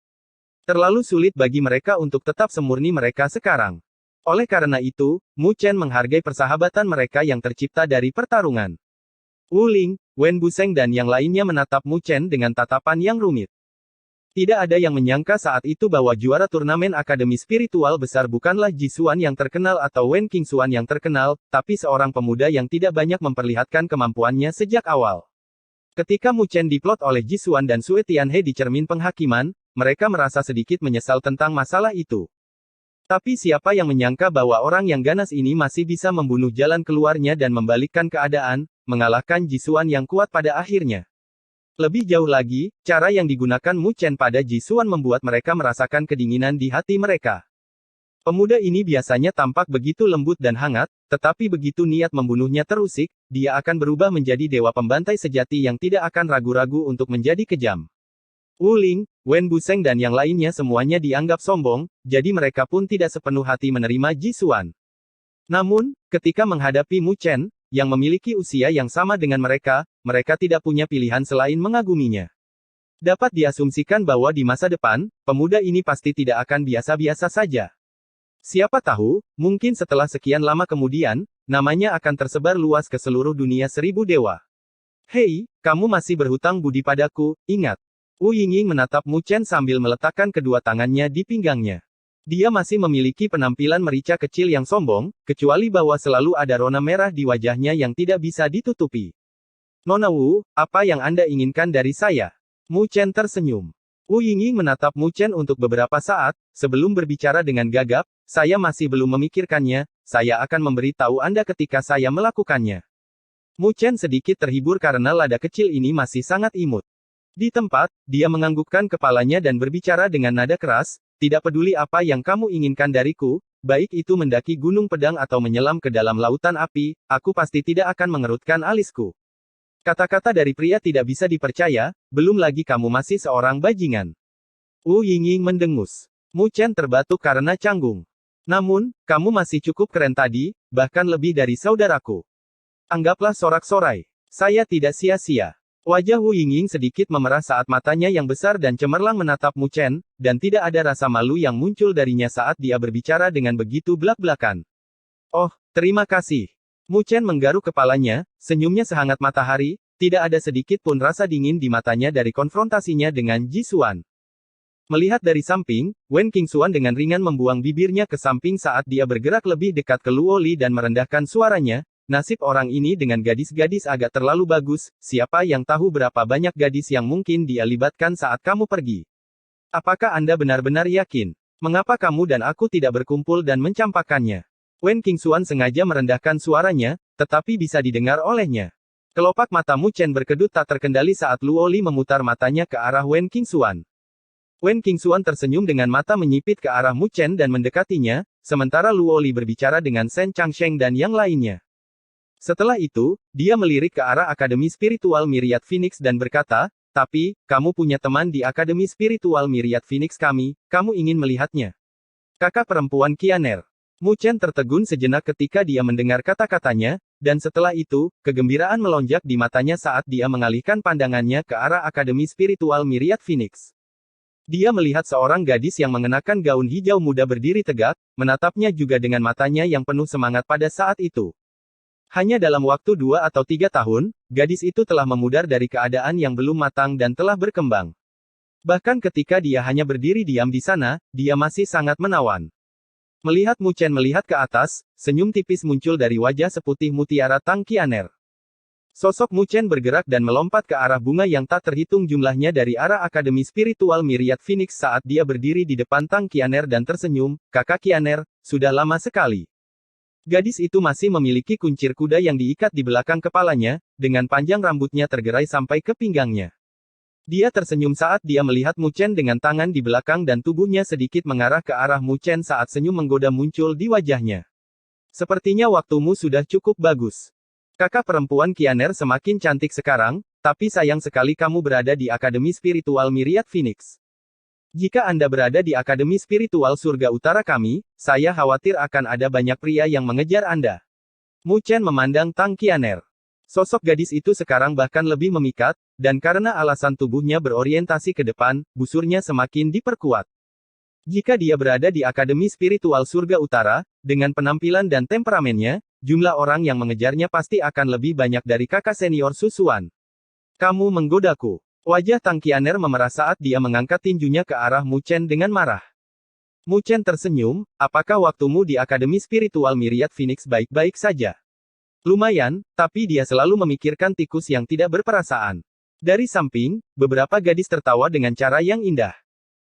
Terlalu sulit bagi mereka untuk tetap semurni mereka sekarang. Oleh karena itu, Mu Chen menghargai persahabatan mereka yang tercipta dari pertarungan. Wu Ling, Wen Buseng dan yang lainnya menatap Mu Chen dengan tatapan yang rumit. Tidak ada yang menyangka saat itu bahwa juara turnamen akademi spiritual besar bukanlah Jisuan yang terkenal atau Wen Qingxuan yang terkenal, tapi seorang pemuda yang tidak banyak memperlihatkan kemampuannya sejak awal. Ketika Mu Chen diplot oleh Jisuan dan Sue Tianhe di cermin penghakiman, mereka merasa sedikit menyesal tentang masalah itu. Tapi siapa yang menyangka bahwa orang yang ganas ini masih bisa membunuh jalan keluarnya dan membalikkan keadaan, mengalahkan Jisuan yang kuat pada akhirnya. Lebih jauh lagi, cara yang digunakan Mu Chen pada Jisuan membuat mereka merasakan kedinginan di hati mereka. Pemuda ini biasanya tampak begitu lembut dan hangat, tetapi begitu niat membunuhnya terusik, dia akan berubah menjadi dewa pembantai sejati yang tidak akan ragu-ragu untuk menjadi kejam. Wu Ling, Wen Buseng dan yang lainnya semuanya dianggap sombong, jadi mereka pun tidak sepenuh hati menerima Jisuan. Namun, ketika menghadapi Mu Chen, yang memiliki usia yang sama dengan mereka tidak punya pilihan selain mengaguminya. Dapat diasumsikan bahwa di masa depan, pemuda ini pasti tidak akan biasa-biasa saja. Siapa tahu, mungkin setelah sekian lama kemudian, namanya akan tersebar luas ke seluruh dunia 1000 dewa. Hei, kamu masih berhutang budi padaku, ingat. Wu Yingying menatap Mu Chen sambil meletakkan kedua tangannya di pinggangnya. Dia masih memiliki penampilan merica kecil yang sombong, kecuali bahwa selalu ada rona merah di wajahnya yang tidak bisa ditutupi. "Nona Wu, apa yang Anda inginkan dari saya?" Mu Chen tersenyum. Wu Yingying menatap Mu Chen untuk beberapa saat, sebelum berbicara dengan gagap, "Saya masih belum memikirkannya, saya akan memberitahu Anda ketika saya melakukannya." Mu Chen sedikit terhibur karena lada kecil ini masih sangat imut. Di tempat, dia menganggukkan kepalanya dan berbicara dengan nada keras, "Tidak peduli apa yang kamu inginkan dariku, baik itu mendaki gunung pedang atau menyelam ke dalam lautan api, aku pasti tidak akan mengerutkan alisku." Kata-kata dari pria tidak bisa dipercaya, belum lagi kamu masih seorang bajingan. Wu Yingying mendengus. Mu Chen terbatuk karena canggung. "Namun, kamu masih cukup keren tadi, bahkan lebih dari saudaraku. Anggaplah sorak-sorai. Saya tidak sia-sia." Wajah Wu Yingying sedikit memerah saat matanya yang besar dan cemerlang menatap Mu Chen, dan tidak ada rasa malu yang muncul darinya saat dia berbicara dengan begitu belak-belakan. "Oh, terima kasih." Mu Chen menggaruk kepalanya, senyumnya sehangat matahari, tidak ada sedikit pun rasa dingin di matanya dari konfrontasinya dengan Jisuan. Melihat dari samping, Wen Qingxuan dengan ringan membuang bibirnya ke samping saat dia bergerak lebih dekat ke Luo Li dan merendahkan suaranya, nasib orang ini dengan gadis-gadis agak terlalu bagus, siapa yang tahu berapa banyak gadis yang mungkin dia libatkan saat kamu pergi. Apakah Anda benar-benar yakin? Mengapa kamu dan aku tidak berkumpul dan mencampakkannya? Wen Qingxuan sengaja merendahkan suaranya, tetapi bisa didengar olehnya. Kelopak mata Mu Chen berkedut tak terkendali saat Luo Li memutar matanya ke arah Wen Qingxuan. Wen Qingxuan tersenyum dengan mata menyipit ke arah Mu Chen dan mendekatinya, sementara Luo Li berbicara dengan Shen Changsheng dan yang lainnya. Setelah itu, dia melirik ke arah Akademi Spiritual Myriad Phoenix dan berkata, tapi, kamu punya teman di Akademi Spiritual Myriad Phoenix kami, kamu ingin melihatnya. Kakak perempuan Qianer. Mu Chen tertegun sejenak ketika dia mendengar kata-katanya, dan setelah itu, kegembiraan melonjak di matanya saat dia mengalihkan pandangannya ke arah Akademi Spiritual Myriad Phoenix. Dia melihat seorang gadis yang mengenakan gaun hijau muda berdiri tegak, menatapnya juga dengan matanya yang penuh semangat pada saat itu. Hanya dalam waktu 2 atau 3 tahun, gadis itu telah memudar dari keadaan yang belum matang dan telah berkembang. Bahkan ketika dia hanya berdiri diam di sana, dia masih sangat menawan. Melihat Mu Chen melihat ke atas, senyum tipis muncul dari wajah seputih mutiara Tang Qianer. Sosok Mu Chen bergerak dan melompat ke arah bunga yang tak terhitung jumlahnya dari arah Akademi Spiritual Myriad Phoenix saat dia berdiri di depan Tang Qianer dan tersenyum, "Kakak Qianer, sudah lama sekali." Gadis itu masih memiliki kuncir kuda yang diikat di belakang kepalanya, dengan panjang rambutnya tergerai sampai ke pinggangnya. Dia tersenyum saat dia melihat Mu Chen dengan tangan di belakang dan tubuhnya sedikit mengarah ke arah Mu Chen saat senyum menggoda muncul di wajahnya. "Sepertinya waktumu sudah cukup bagus. Kakak perempuan Qianer semakin cantik sekarang, tapi sayang sekali kamu berada di Akademi Spiritual Myriad Phoenix. Jika Anda berada di Akademi Spiritual Surga Utara kami, saya khawatir akan ada banyak pria yang mengejar Anda." Mu Chen memandang Tang Qianer. Sosok gadis itu sekarang bahkan lebih memikat, dan karena alasan tubuhnya berorientasi ke depan, busurnya semakin diperkuat. Jika dia berada di Akademi Spiritual Surga Utara, dengan penampilan dan temperamennya, jumlah orang yang mengejarnya pasti akan lebih banyak dari kakak senior Susuan. "Kamu menggodaku." Wajah Tang Qianer memerah saat dia mengangkat tinjunya ke arah Mu Chen dengan marah. Mu Chen tersenyum, "Apakah waktumu di Akademi Spiritual Myriad Phoenix baik-baik saja?" "Lumayan, tapi dia selalu memikirkan tikus yang tidak berperasaan." Dari samping, beberapa gadis tertawa dengan cara yang indah.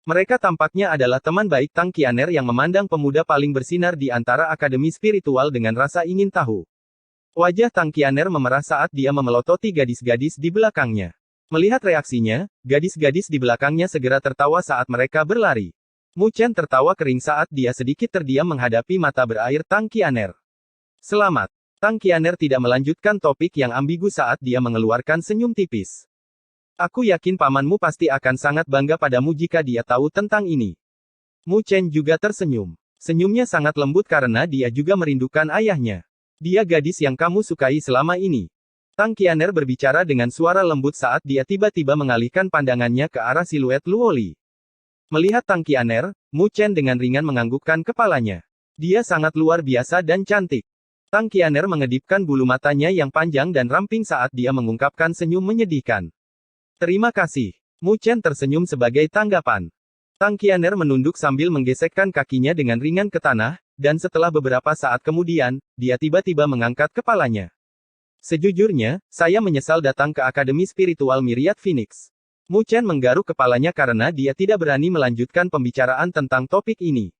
Mereka tampaknya adalah teman baik Tang Qianer yang memandang pemuda paling bersinar di antara Akademi Spiritual dengan rasa ingin tahu. Wajah Tang Qianer memerah saat dia memelototi gadis-gadis di belakangnya. Melihat reaksinya, gadis-gadis di belakangnya segera tertawa saat mereka berlari. Mu Chen tertawa kering saat dia sedikit terdiam menghadapi mata berair Tang Qianer. "Selamat." Tang Qianer tidak melanjutkan topik yang ambigu saat dia mengeluarkan senyum tipis. "Aku yakin pamanmu pasti akan sangat bangga padamu jika dia tahu tentang ini." Mu Chen juga tersenyum. Senyumnya sangat lembut karena dia juga merindukan ayahnya. "Dia gadis yang kamu sukai selama ini." Tang Qianer berbicara dengan suara lembut saat dia tiba-tiba mengalihkan pandangannya ke arah siluet Luo Li. Melihat Tang Qianer, Mu Chen dengan ringan menganggukkan kepalanya. "Dia sangat luar biasa dan cantik." Tang Qianer mengedipkan bulu matanya yang panjang dan ramping saat dia mengungkapkan senyum menyedihkan. "Terima kasih." Mu Chen tersenyum sebagai tanggapan. Tang Qianer menunduk sambil menggesekkan kakinya dengan ringan ke tanah, dan setelah beberapa saat kemudian, dia tiba-tiba mengangkat kepalanya. "Sejujurnya, saya menyesal datang ke Akademi Spiritual Myriad Phoenix." Mu Chen menggaruk kepalanya karena dia tidak berani melanjutkan pembicaraan tentang topik ini.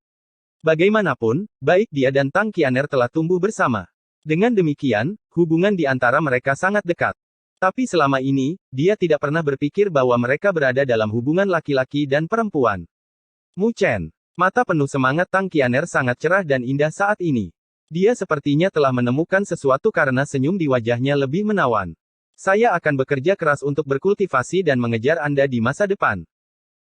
Bagaimanapun, baik dia dan Tang Qianer telah tumbuh bersama. Dengan demikian, hubungan di antara mereka sangat dekat. Tapi selama ini, dia tidak pernah berpikir bahwa mereka berada dalam hubungan laki-laki dan perempuan. Mu Chen. Mata penuh semangat Tang Qianer sangat cerah dan indah saat ini. Dia sepertinya telah menemukan sesuatu karena senyum di wajahnya lebih menawan. "Saya akan bekerja keras untuk berkultivasi dan mengejar Anda di masa depan."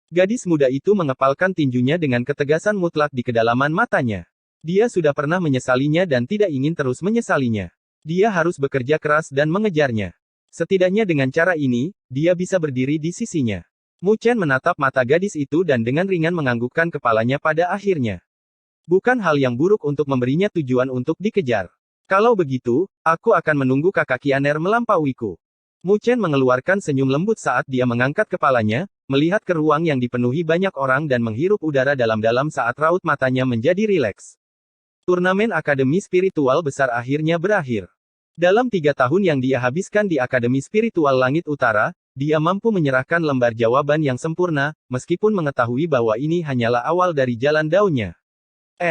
Gadis muda itu mengepalkan tinjunya dengan ketegasan mutlak di kedalaman matanya. Dia sudah pernah menyesalinya dan tidak ingin terus menyesalinya. Dia harus bekerja keras dan mengejarnya. Setidaknya dengan cara ini, dia bisa berdiri di sisinya. Mu Chen menatap mata gadis itu dan dengan ringan menganggukkan kepalanya pada akhirnya. "Bukan hal yang buruk untuk memberinya tujuan untuk dikejar. Kalau begitu, aku akan menunggu kakak Qianer melampauiku." Mu Chen mengeluarkan senyum lembut saat dia mengangkat kepalanya, melihat ke ruang yang dipenuhi banyak orang dan menghirup udara dalam-dalam saat raut matanya menjadi rileks. Turnamen Akademi Spiritual Besar akhirnya berakhir. Dalam 3 tahun yang dia habiskan di Akademi Spiritual Langit Utara, dia mampu menyerahkan lembar jawaban yang sempurna, meskipun mengetahui bahwa ini hanyalah awal dari jalan daunnya.